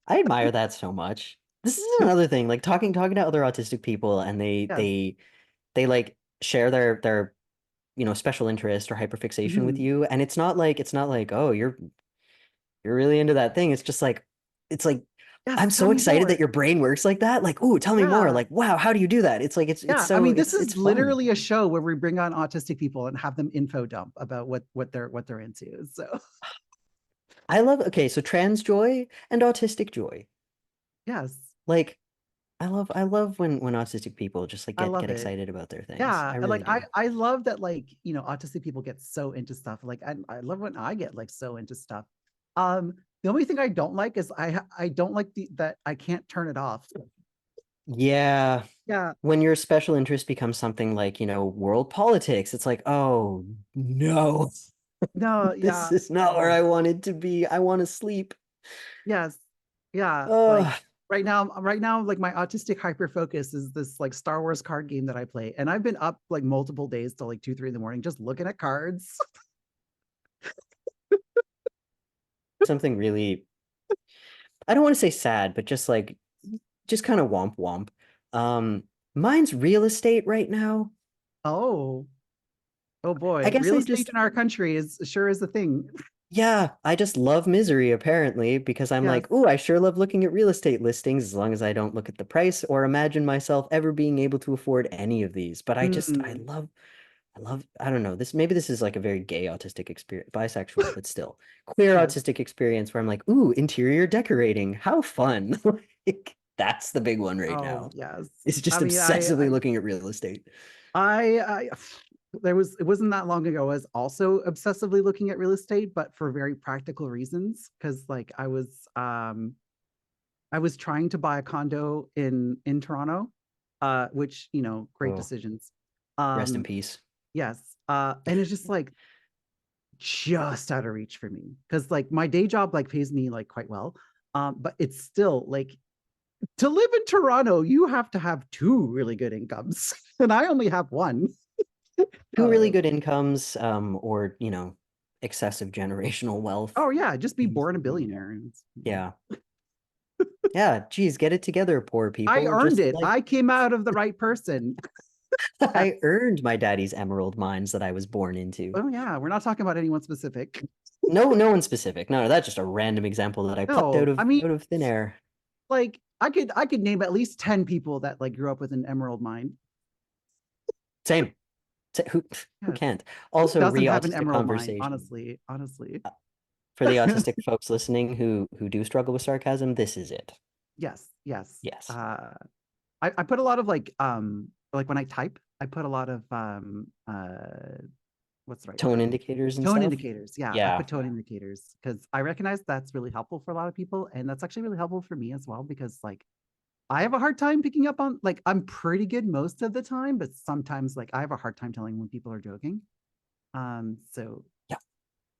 I admire that so much. This is another thing, like talking to other autistic people and Yes. they like share their special interest or hyperfixation with Mhm. you, and it's not like, "Oh, you're really into that thing." It's like Yes, I'm tell so me excited that more. your brain works like that. Like, "Ooh, tell me more." Yeah. Like, "Wow, how do you do that?" It's like it's Yeah. I so mean, this it's is fun. literally a show where we bring on autistic people and have them info dump about what they're into. So Okay, so trans joy and autistic joy. Yes, Like I love when autistic people just like I get love it. excited about their things. Yeah, I and, really like I do. I love that, like, autistic people get so into stuff. Like I love when I get like so into stuff. The only thing I don't like is I don't like that I can't turn it off. Yeah, Yeah, when your special interest becomes something like, world politics, it's like, oh no, no, this yeah, is not where oh, I wanted to be. I want to sleep. yes, yeah. Like Ugh. right now, like my autistic hyper focus is this like Star Wars card game that I play, and I've been up like multiple days till like 2, 3 in the morning just looking at cards. Something really, I don't want to say sad, but just kind of womp womp. Um, mine's real estate right now. Oh, oh I boy, guess real I estate just in our country is sure is a thing. Yeah, I just love misery apparently because I'm Yes. like, ooh, I sure love looking at real estate listings as long as I don't look at the price or imagine myself ever being able to afford any of these. But Mm, I love, I don't know, maybe this is like a very gay autistic experience, bisexual, but still queer yes. autistic experience where I'm like, ooh, interior decorating, how fun. Like, that's the big one right Oh, now. yes. It's just I mean, obsessively looking at real estate. I it wasn't that long ago. I was also obsessively looking at real estate, but for very practical reasons. Because like I was trying to buy a condo in Toronto, which great Oh, decisions. rest in Um, peace. yes. And it's just like just out of reach for me because like my day job like pays me like quite well. But it's still like to live in Toronto, you have to have two really good incomes, and I only have one. Two really Uh, good incomes, or excessive generational wealth. oh yeah, just be Seems born to a be, billionaire. yeah. Yeah, geez, get it together, poor I people. earned Just it. like I came out of the right person. Yes. I earned my daddy's emerald mines that I was born into. Oh yeah, we're not talking about anyone specific. No, no one specific. No, that's just a random example that I plucked No, I mean, out of thin air. like I could name at least 10 people that like grew up with an emerald mine. Same. Who Yes. can't? Who Also, doesn't have an autistic emerald mine? conversation. Honestly, honestly. For the autistic folks listening who do struggle with sarcasm, this is it. Yes, yes. Yes. I put a lot of like when I type, I put a lot of what's the right Tone term? indicators and Tone stuff. indicators. Yeah, I Yeah. put tone indicators because I recognize that's really helpful for a lot of people. And that's actually really helpful for me as well because like I have a hard time picking up on like I'm pretty good most of the time, but sometimes like I have a hard time telling when people are joking. So Yeah.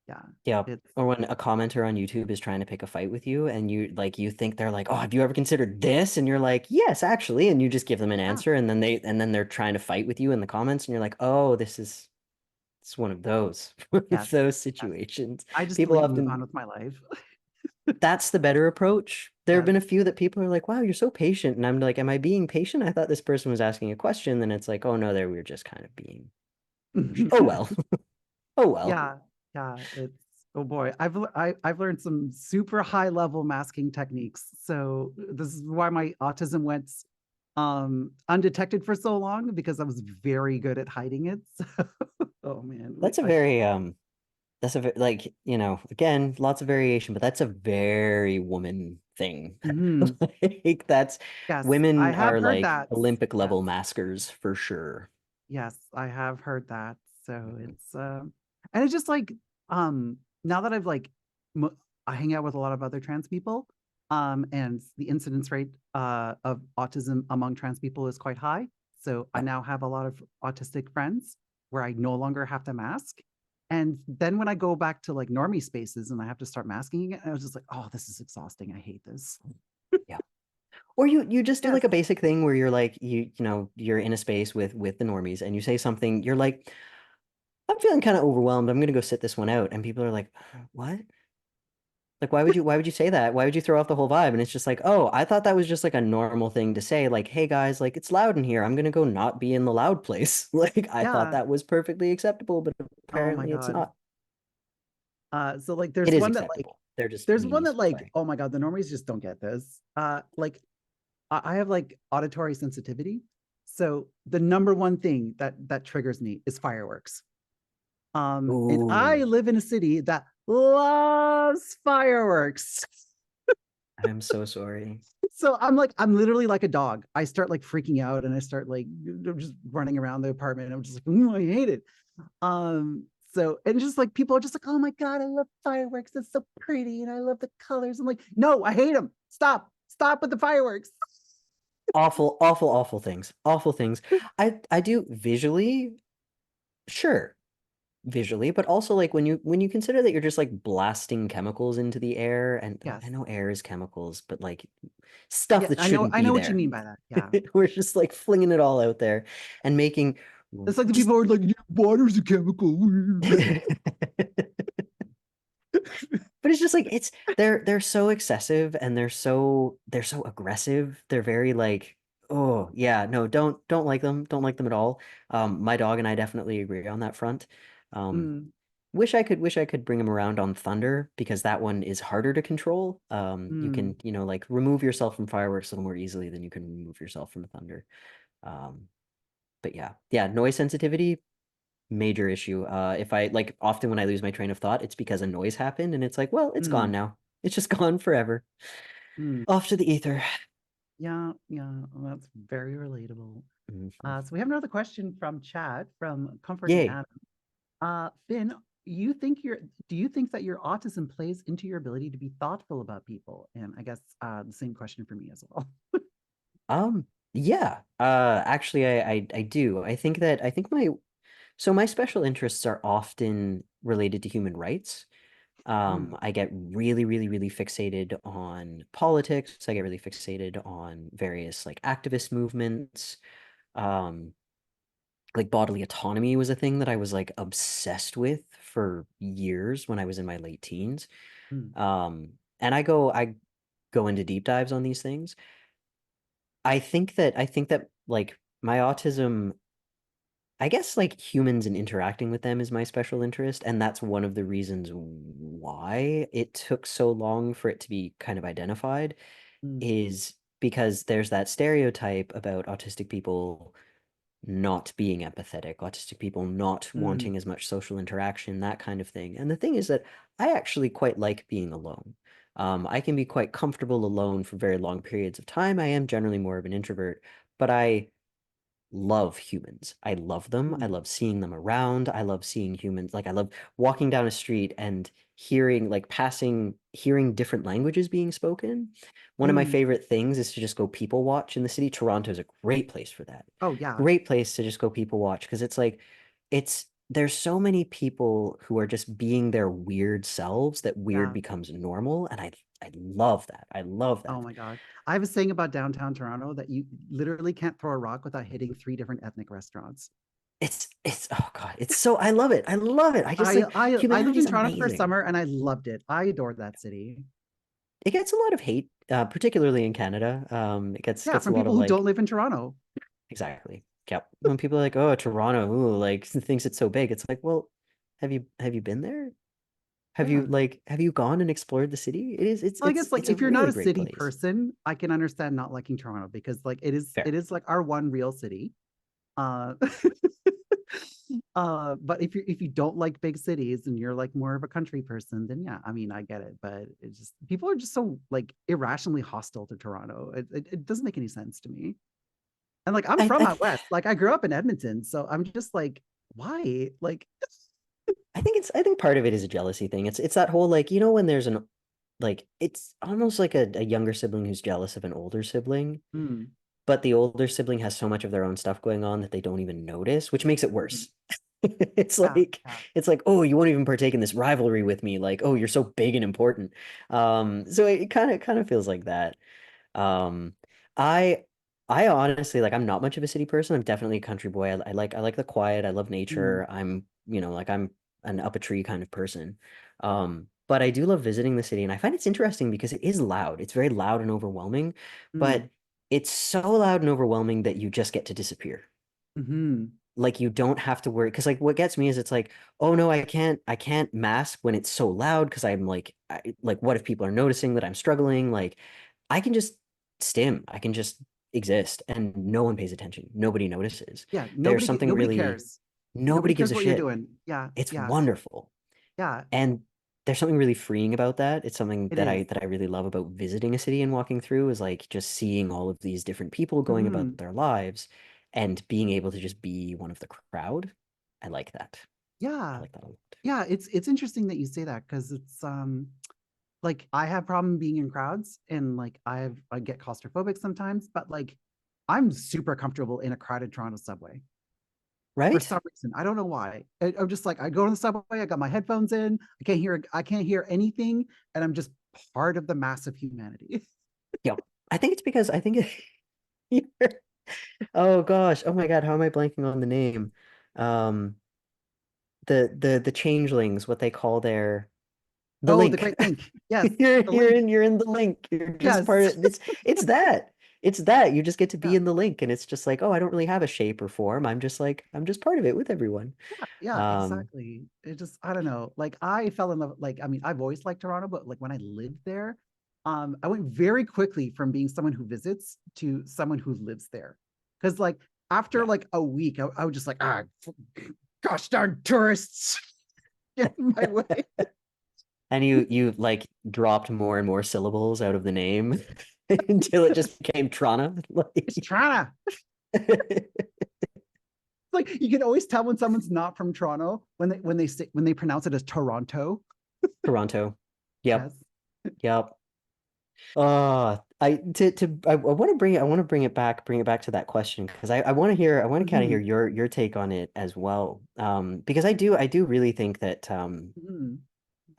yeah, Yeah. it's Or when a commenter on YouTube is trying to pick a fight with you and you think they're like, "Oh, have you ever considered this?" And you're like, "Yes, actually." And you just give them an yeah, answer and then they're trying to fight with you in the comments and you're like, "Oh, it's one of those one of yes, those yes. situations." I just People delete and move often on with my life. That's the better approach. There have Yes. been a few that people are like, "Wow, you're so patient." And I'm like, "Am I being patient? I thought this person was asking a question." Then it's like, "Oh no, there we are just kind of being oh well." Oh well. Yeah, yeah, it's oh boy. I've learned some super high level masking techniques. So this is why my autism went undetected for so long because I was very good at hiding it. So, oh man. That's a very that's a like, again, lots of variation, but that's a very woman thing. Mhm. Like that's Yes, I women have are heard like that. Olympic Yes. level maskers for sure. Yes, I have heard that. So Mhm. it's and it's just like now that I've like I hang out with a lot of other trans people and the incidence rate of autism among trans people is quite high. So I Yeah. now have a lot of autistic friends where I no longer have to mask. And then when I go back to like normie spaces and I have to start masking again, I was just like, oh, this is exhausting. I hate this. Yeah. Or you just do Yes. like a basic thing where you're like you're in a space with the normies and you say something, you're like, I'm feeling kind of overwhelmed. I'm gonna go sit this one out. And people are like, what? Like, why would you say that? Why would you throw off the whole vibe? And it's just like, oh, I thought that was just like a normal thing to say. Like, hey guys, like it's loud in here. I'm gonna go not be in the loud place. Like, I thought Yeah. that was perfectly acceptable, but Oh my apparently it's God. not. So like It is acceptable. They're just meanies. Sorry. oh my God, the normies just don't get this. Like I have like auditory sensitivity. So the number one thing that triggers me is fireworks. And I Ooh. live in a city that loves fireworks. I'm so sorry. So I'm literally like a dog. I start like freaking out and I start like just running around the apartment. I'm just like, I hate it. Um, so and just like people are just like, oh my God, I love fireworks. It's so pretty and I love the colors. I'm like, no, I hate them. Stop with the fireworks. Awful, awful, awful things. Awful things. I do visually, sure, visually, but also like when you consider that you're just like blasting chemicals into the air, and I Yes. know air is chemicals, but like stuff Yeah, that shouldn't I be know what you there. mean by that. Yeah. We're just like flinging it all out there and making It's like the just people who are like, water's a chemical. but it's just like they're so excessive and they're so aggressive. They're very like, oh yeah, no, don't like them. Don't like them at all. My dog and I definitely agree on that front. Um, Mm, wish I could bring him around on thunder because that one is harder to control. You can, mm, like remove yourself from fireworks a little more easily than you can remove yourself from thunder. Um, but yeah, noise sensitivity, major issue. If I like often when I lose my train of thought, it's because a noise happened and it's like, well, it's gone mm, now. It's just gone forever. mm. Off to the ether. Yeah, yeah, well, that's very relatable. Mhm. So we have another question from chat from Comforting Yay. Adam. Finn, you think your do you think that your autism plays into your ability to be thoughtful about people? And I guess the same question for me as well. Yeah. Actually, I do. I think my special interests are often related to human rights. Mm, I get really, really, really fixated on politics. I get really fixated on various like activist movements. Um, like bodily autonomy was a thing that I was like obsessed with for years when I was in my late teens. mm, And I go into deep dives on these things. I think that like my autism, I guess like humans and interacting with them is my special interest, and that's one of the reasons why it took so long for it to be kind of identified, mm, is because there's that stereotype about autistic people not being empathetic, autistic people not mm, wanting as much social interaction, that kind of thing. And the thing is that I actually quite like being alone. I can be quite comfortable alone for very long periods of time. I am generally more of an introvert, but I love humans. I love them. I mm, love seeing them around. I love seeing humans. Like I love walking down a street and hearing like passing, hearing different languages being spoken. One of my mm. favorite things is to just go people watch in the city. Toronto is a great place for that. Oh yeah, Great place to just go people watch because it's like it's there's so many people who are just being their weird selves that weird yeah. becomes normal, and I love that. I love Oh that. my God. I have a saying about downtown Toronto that you literally can't throw a rock without hitting three different ethnic restaurants. It's oh God, it's so I love it. I love it. I just like I lived humanity in is Toronto for a amazing. summer and I loved it. I adored that city. It gets a lot of hate, particularly in Canada. It gets Yeah, gets a from lot of people who don't like live in Toronto. exactly. Yep. When people are like, "Oh, Toronto, ooh, like thinks it's so big," it's like, well, have you been there? Yeah. Have you gone and explored the city? It is Well, I guess like it's a if you're not really a great city place. person, I can understand not liking Toronto because like it Fair. is like our one real city. Uh but if you don't like big cities and you're like more of a country person, then yeah, I mean I get it. But it's just people are just so like irrationally hostile to Toronto. It doesn't make any sense to me. And like I'm I from I, out west. Like I grew up in Edmonton, so I'm just like, why? Like I think part of it is a jealousy thing. It's that whole like, when there's an like it's almost like a younger sibling who's jealous of an older sibling, mm, but the older sibling has so much of their own stuff going on that they don't even notice, which makes it mm, worse. It's yeah, like yeah. it's like, oh, you won't even partake in this rivalry with me. Like, oh, you're so big and important. So it kind of feels like that. Um, I I honestly like I'm not much of a city person. I'm definitely a country boy. I like the quiet. I love Mm, nature. Like I'm an up a tree kind of person. But I do love visiting the city, and I find it's interesting because it is loud. It's very loud and overwhelming, mm, but it's so loud and overwhelming that you just get to disappear. mm-hmm. Like you don't have to worry because like what gets me is it's like, oh no, I can't mask when it's so loud because I'm like what if people are noticing that I'm struggling? Like I can just stim, I can just exist and no one pays attention. Nobody notices. Yeah, There's something nobody really cares. Nobody nobody gives cares a what you're shit. doing. Yeah, It's yeah, wonderful. yeah. And there's something really freeing about that. It's something It that is. I really love about visiting a city and walking through is like just seeing all of these different people going about Hmm. their lives and being able to just be one of the crowd. I like that. I Yeah. like that a lot. Yeah, it's interesting that you say that because it's like I have problem being in crowds and like I get claustrophobic sometimes, but like I'm super comfortable in a crowded Toronto subway for Right? some reason. I don't know why. I'm just like I go to the subway, I got my headphones in, I can't hear anything, and I'm just part of the mass of humanity. Yep. I think it's because I think oh gosh, oh my God, how am I blanking on the name? Um, the changelings, what they call the Oh, the link. Great Link. Yes, the You're link. in the link. You're just part Yes. of it's that. It's that. You just get to be Yeah. in the link and it's just like, oh, I don't really have a shape or form. I'm just part of it with everyone. Yeah, yeah, Um, exactly. It just, I don't know. Like I fell in love, like, I mean, I've always liked Toronto, but like when I lived there, I went very quickly from being someone who visits to someone who lives there. Cause like after yeah. like a week, I was just like, gosh darn tourists get in my way. And you like dropped more and more syllables out of the name until it just became Trana. It's Like Toronto. Like you can always tell when someone's not from Toronto when they pronounce it as Toronto. Toronto. Yep. Yes. Yep. I want to bring it back to that question because I want to hear I want to kind of hear Hmm. your take on it as well. Because I do really think that Hmm.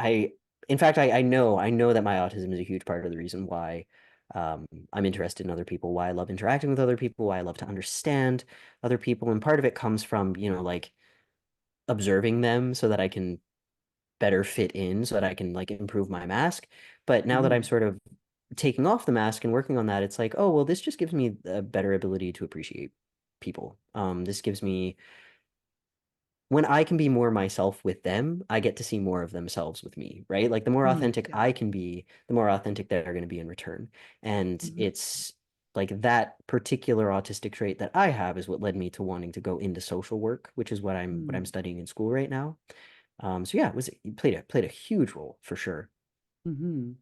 I in fact I know that my autism is a huge part of the reason why I'm interested in other people, why I love interacting with other people, why I love to understand other people, and part of it comes from, you know, like observing them so that I can better fit in, so that I can like improve my mask. But now that I'm Hmm. sort of taking off the mask and working on that, it's like, oh, well, this just gives me a better ability to appreciate people. This gives me, when I can be more myself with them, I get to see more of themselves with me, right? Like the more Hmm. authentic Yeah. I can be, the more authentic they're going to be in return. And Hmm. it's like that particular autistic trait that I have is what led me to wanting to go into social work, which is what I'm studying in school right now. So yeah, it played a huge role for sure. Hmm.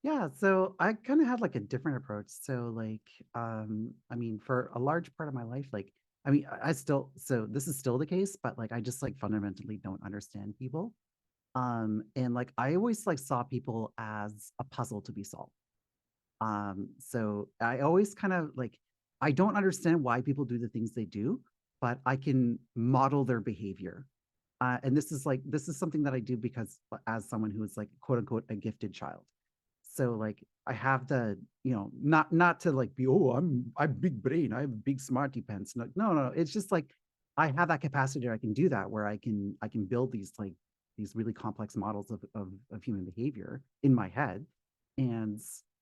Yeah, so I kind of had like a different approach. So like I mean for a large part of my life like I mean I still so this is still the case but like I just like fundamentally don't understand people. And like I always like saw people as a puzzle to be solved. So I always kind of like I don't understand why people do the things they do, but I can model their behavior. And this is something that I do because as someone who is like quote unquote a gifted child. So like I have the, you know, not to like be, oh, I'm big brain, I have big smarty pants. No, no, no. It's just like I have that capacity I can do that where I can build these like these really complex models of human behavior in my head. And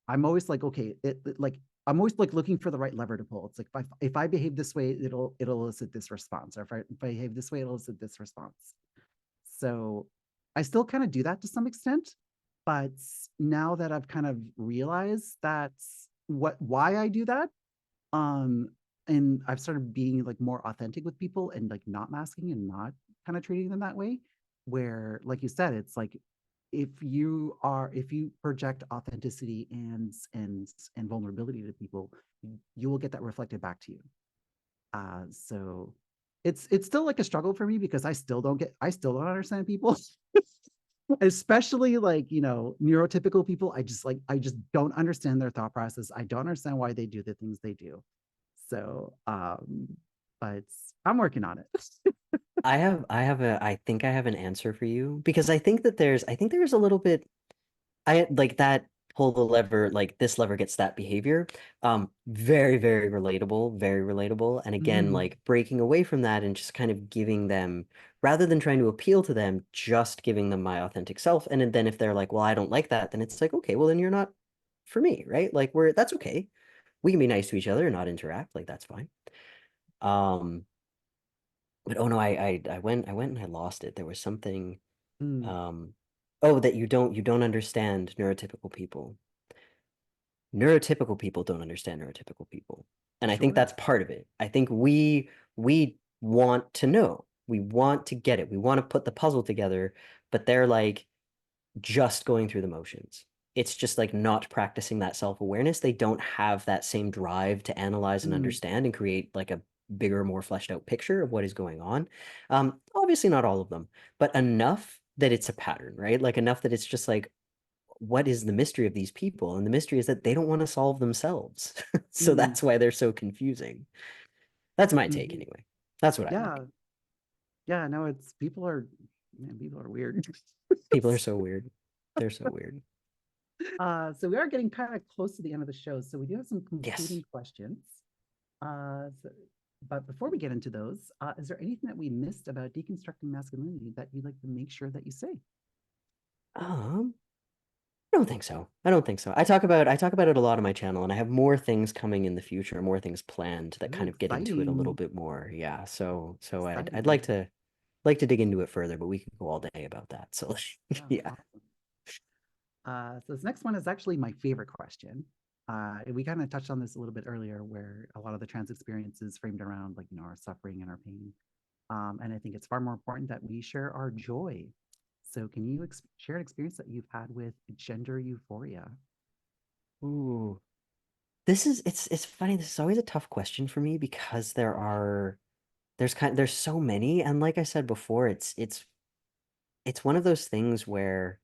I'm always like, okay, like I'm always like looking for the right lever to pull. It's like if I behave this way, it'll elicit this response. Or if I behave this way, it'll elicit this response. So I still kind of do that to some extent, but now that I've kind of realized that's why I do that, um, and I've started being like more authentic with people and like not masking and not kind of treating them that way, where like you said, it's like if you project authenticity and vulnerability to people, you will get that reflected back to you. So it's still like a struggle for me because I still don't understand people. Especially like, you know, neurotypical people. I just don't understand their thought process. I don't understand why they do the things they do. So but I'm working on it. I think I have an answer for you because I think there's a little bit I like that pull the lever, like this lever gets that behavior. Very relatable, very relatable. And again, Mhm. like breaking away from that and just kind of giving them, rather than trying to appeal to them, just giving them my authentic self. And then if they're like, well, I don't like that, then it's like, okay, well, then you're not for me, right? Like that's okay. We can be nice to each other and not interact, like that's fine. Um, but oh no, I went and I lost it. There was something, Mm. um, oh, that you don't understand neurotypical people. Neurotypical people don't understand neurotypical people. And I think Sure. that's part of it. I think we want to know. We want to get it. We want to put the puzzle together, but they're like, just going through the motions. It's just like not practicing that self-awareness. They don't have that same drive to analyze and Mm, understand and create like a bigger, more fleshed out picture of what is going on. Obviously not all of them, but enough that it's a pattern, right? Like enough that it's just like, what is the mystery of these people? And the mystery is that they don't want to solve themselves. So mm, that's why they're so confusing. That's my take mhm. anyway. That's what I think. Yeah, yeah. No, it's people are, man, people are weird. People are so weird. They're so weird. So we are getting kind of close to the end of the show. So we do have some Yes. concluding questions. But before we get into those, is there anything that we missed about deconstructing masculinity that you'd like to make sure that you say? Um, I don't think so. I don't think so. I talk about it a lot on my channel, and I have more things coming in the future, more things planned that Ooh, kind of get into it a little exciting, bit more. Yeah. So I'd exciting. like to dig into it further, but we could go all day about that. So Yeah, yeah. awesome. So this next one is actually my favorite question. We kind of touched on this a little bit earlier, where a lot of the trans experience is framed around like our suffering and our pain. And I think it's far more important that we share our joy. So can you share an experience that you've had with gender euphoria? Ooh. It's funny. This is always a tough question for me because there's so many, and like I said before, it's one of those things where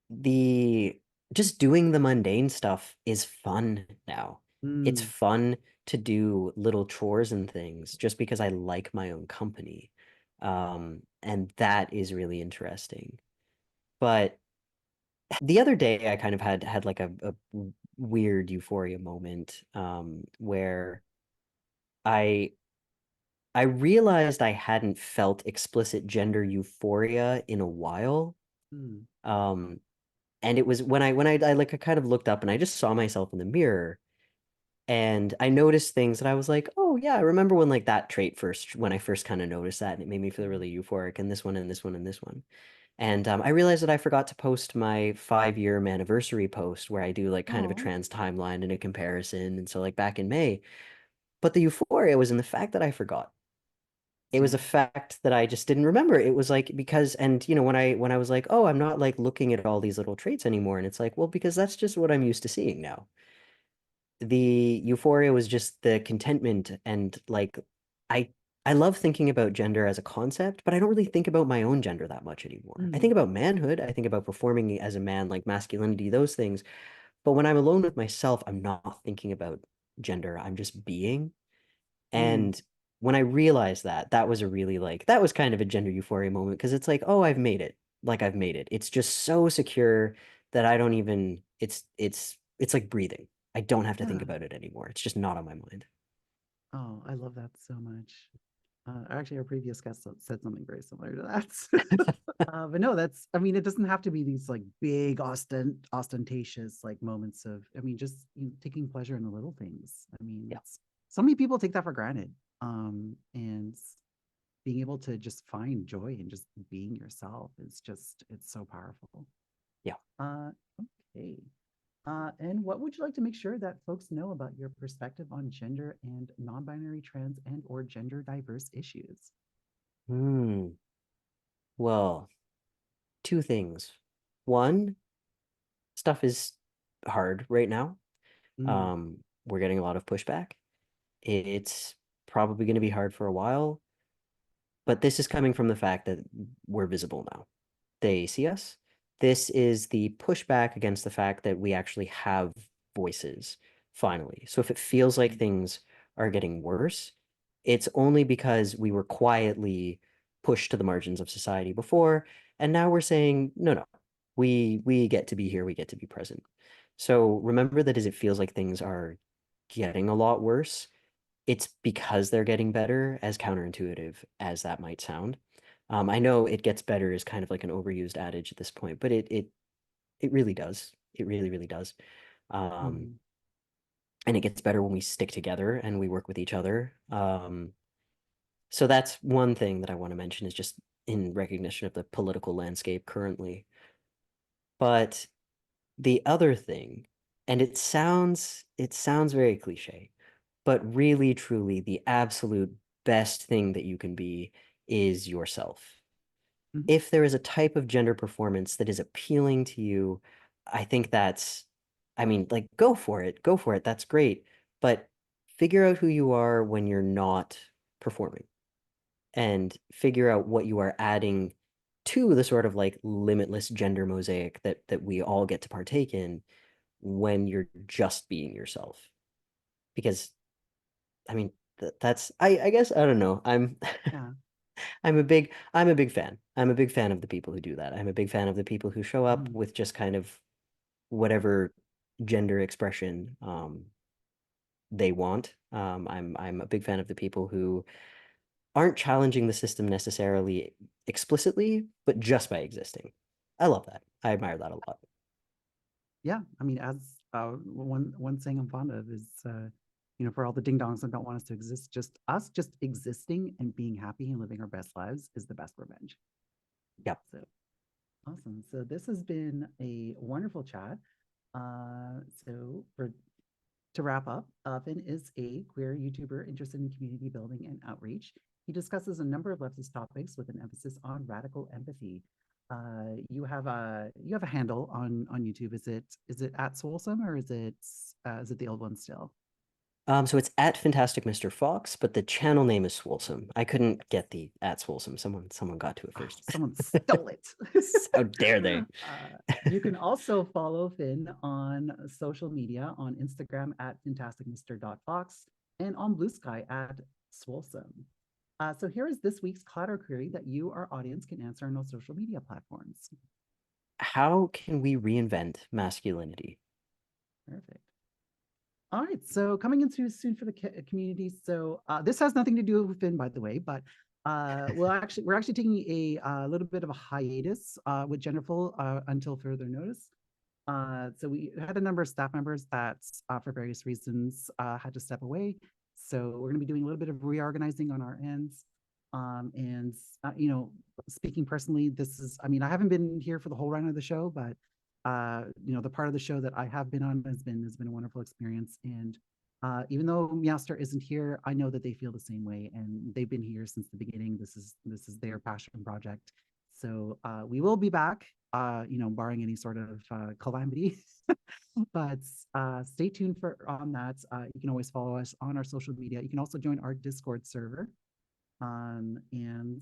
the just doing the mundane stuff is fun now. It's Mm, fun to do little chores and things just because I like my own company. And that is really interesting. But the other day I kind of had like a weird euphoria moment where I I realized I hadn't felt explicit gender euphoria in a while. mm, Um, and it was when I like I kind of looked up and I just saw myself in the mirror and I noticed things that I was like, oh yeah, I remember when like that trait first when I first kind of noticed that and it made me feel mm. really euphoric and this one and this one and this one. And I realized that I forgot to post my 5-year anniversary post where I do like kind of a Oh, trans timeline and a comparison. And so like back in May, but the euphoria was in the fact that I forgot. It was yeah. a fact that I just didn't remember. It was like because and when I was like, oh, I'm not like looking at all these little traits anymore, and it's like, well, because that's just what I'm used to seeing now. The euphoria was just the contentment and like I I love thinking about gender as a concept, but I don't really think about my own gender that much anymore. I Mm, think about manhood, I think about performing as a man, like masculinity, those things. But when I'm alone with myself, I'm not thinking about gender. I'm just being. mm, And when I realized that, that was a really like that was kind of a gender euphoria moment because it's like, oh, I've made it. Like I've made it. It's just so secure that I don't even it's like breathing. I don't have to think yeah. about it anymore. It's just not on my mind. Oh, I love that so much. Actually, our previous guest said something very similar to that. But no, I mean, it doesn't have to be these like big, ostentatious like moments of, I mean, just taking pleasure in the little things. I mean, Yeah. so many people take that for granted. And being able to just find joy in just being yourself is just, it's so powerful. Yeah. Uh, okay. And what would you like to make sure that folks know about your perspective on gender and non-binary, trans, and or gender diverse issues? Hmm. Well, two things. One, stuff is hard right now. Mm, We're getting a lot of pushback. It's probably going to be hard for a while, but this is coming from the fact that we're visible now. They see us. This is the pushback against the fact that we actually have voices, finally. So if it feels like mm, things are getting worse, it's only because we were quietly pushed to the margins of society before, and now we're saying, no, no, we get to be here, we get to be present. So remember that as it feels like things are getting a lot worse, it's because they're getting better, as counterintuitive as that might sound. I know it gets better is kind of like an overused adage at this point, but it really does. It really, really does. Um, mm. and it gets better when we stick together and we work with each other. So that's one thing that I want to mention is just in recognition of the political landscape currently. But the other thing, and it sounds very cliche, but really, truly, the absolute best thing that you can be is yourself. Mhm. if there is a type of gender performance that is appealing to you, I think that's, I mean, like, go for it. Go for it. That's great. But figure out who you are when you're not performing and figure out what you are adding to the sort of like limitless gender mosaic that we all get to partake in when you're just being yourself. Because I mean, that's I guess I don't know. Yeah. I'm a big fan. I'm a big fan of the people who do that. I'm a big fan of the people who show up Mhm. with just kind of whatever gender expression they want. I'm a big fan of the people who aren't challenging the system necessarily explicitly, but just by existing. I love that. I admire that a lot. Yeah. I mean, as one saying I'm fond of is, for all the ding dongs that don't want us to exist, just us just existing and being happy and living our best lives is the best revenge. Yep. So awesome. So this has been a wonderful chat. So for To wrap up, Finn is a queer YouTuber interested in community building and outreach. He discusses a number of leftist topics with an emphasis on radical empathy. You have a handle on YouTube. Is it at Swolesome, or is it the old one still? So it's at Fantastic Mr. Fox, but the channel name is Swolesome. I couldn't get the at Swolesome. Someone got to it Oh, first. someone stole it. How dare they? You can also follow Finn on social media on Instagram at fantasticmr.fox and on Blue Sky at Swolesome. So here is this week's Clatter query that you, our audience, can answer on our social media platforms. How can we reinvent masculinity? Perfect. All right, so coming into soon for the community. So this has nothing to do with Finn, by the way, but we're actually taking a little bit of a hiatus with Genderful until further notice. So we had a number of staff members that, for various reasons, had to step away. So we're going to be doing a little bit of reorganizing on our ends. And speaking personally, I mean, I haven't been here for the whole run of the show, but the part of the show that I have been on has been a wonderful experience. And even though Meowster isn't here, I know that they feel the same way, and they've been here since the beginning. This is their passion project. So we will be back, barring any sort of calamity. But stay tuned for on that. You can always follow us on our social media. You can also join our Discord server. And I'm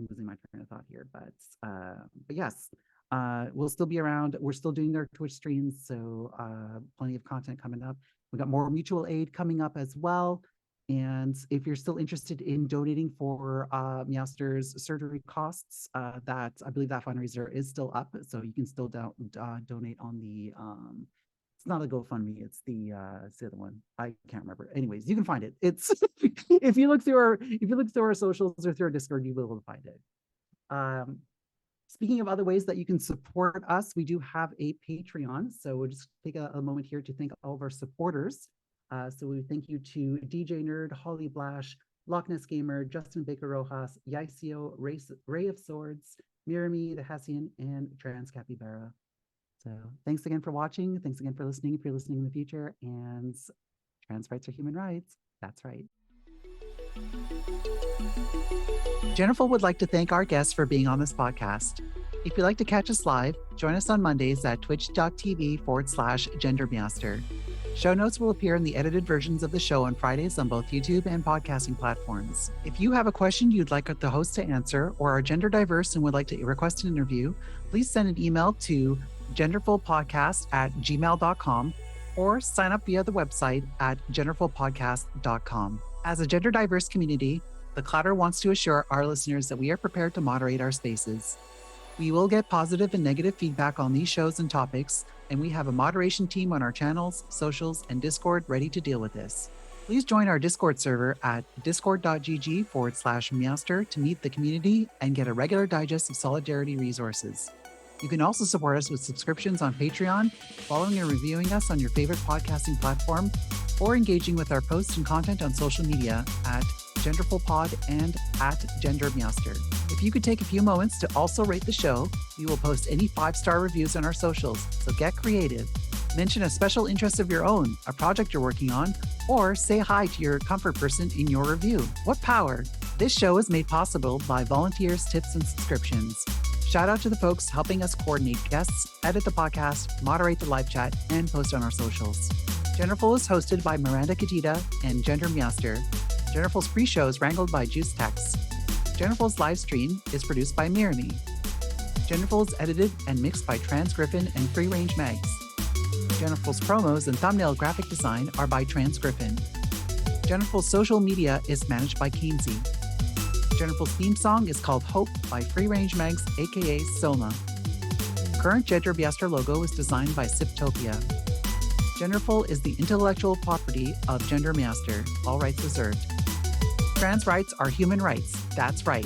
losing my train of thought here, but yes, we'll still be around. We're still doing their Twitch streams, so plenty of content coming up. We got more mutual aid coming up as well. And if you're still interested in donating for Meowster's surgery costs, that I believe that fundraiser is still up, so you can still donate on the it's not a GoFundMe, it's the other one. I can't remember. Anyways, you can find it. It's if you look through our socials or through our Discord, you will be able to find it. Speaking of other ways that you can support us, we do have a Patreon. So we'll just take a moment here to thank all of our supporters. So we thank you to DJ Nerd, Holly Blash, Loch Ness Gamer, Justin Baker Rojas, Yaicio, Ray of Swords, Mirami, the Hessian, and Trans Capybara. So thanks again for watching. Thanks again for listening if you're listening in the future. And trans rights are human rights. That's right. Genderful would like to thank our guests for being on this podcast. If you'd like to catch us live, join us on Mondays at twitch.tv/gendermeowster. Show notes will appear in the edited versions of the show on Fridays on both YouTube and podcasting platforms. If you have a question you'd like the host to answer or are gender diverse and would like to request an interview, please send an email to genderfulpodcast@gmail.com or sign up via the website at genderfulpodcast.com. As a gender diverse community, the Clatter wants to assure our listeners that we are prepared to moderate our spaces. We will get positive and negative feedback on these shows and topics, and we have a moderation team on our channels, socials, and Discord ready to deal with this. Please join our Discord server at discord.gg/meowster to meet the community and get a regular digest of solidarity resources. You can also support us with subscriptions on Patreon, following and reviewing us on your favorite podcasting platform, or engaging with our posts and content on social media at GenderfulPod and at GenderMeowster. If you could take a few moments to also rate the show, we will post any 5-star reviews on our socials, so get creative. Mention a special interest of your own, a project you're working on, or say hi to your comfort person in your review. What power! This show is made possible by volunteers, tips, and subscriptions. Shout out to the folks helping us coordinate guests, edit the podcast, moderate the live chat, and post on our socials. Genderful is hosted by Miranda Katita and Gender Meowster. Genderful's pre-show is wrangled by Juice Tex. Genderful's live stream is produced by Miramy. Genderful is edited and mixed by Transgriffin and FreeRangeMegs. Genderful's promos and thumbnail graphic design are by Transgriffin. Genderful's social media is managed by Kainsey. Genderful's theme song is called Hope by FreeRangeMegs, aka Soma. Current Gender Meowster logo is designed by Siptopia. Genderful is the intellectual property of Gender Meowster, all rights reserved. Trans rights are human rights. That's right.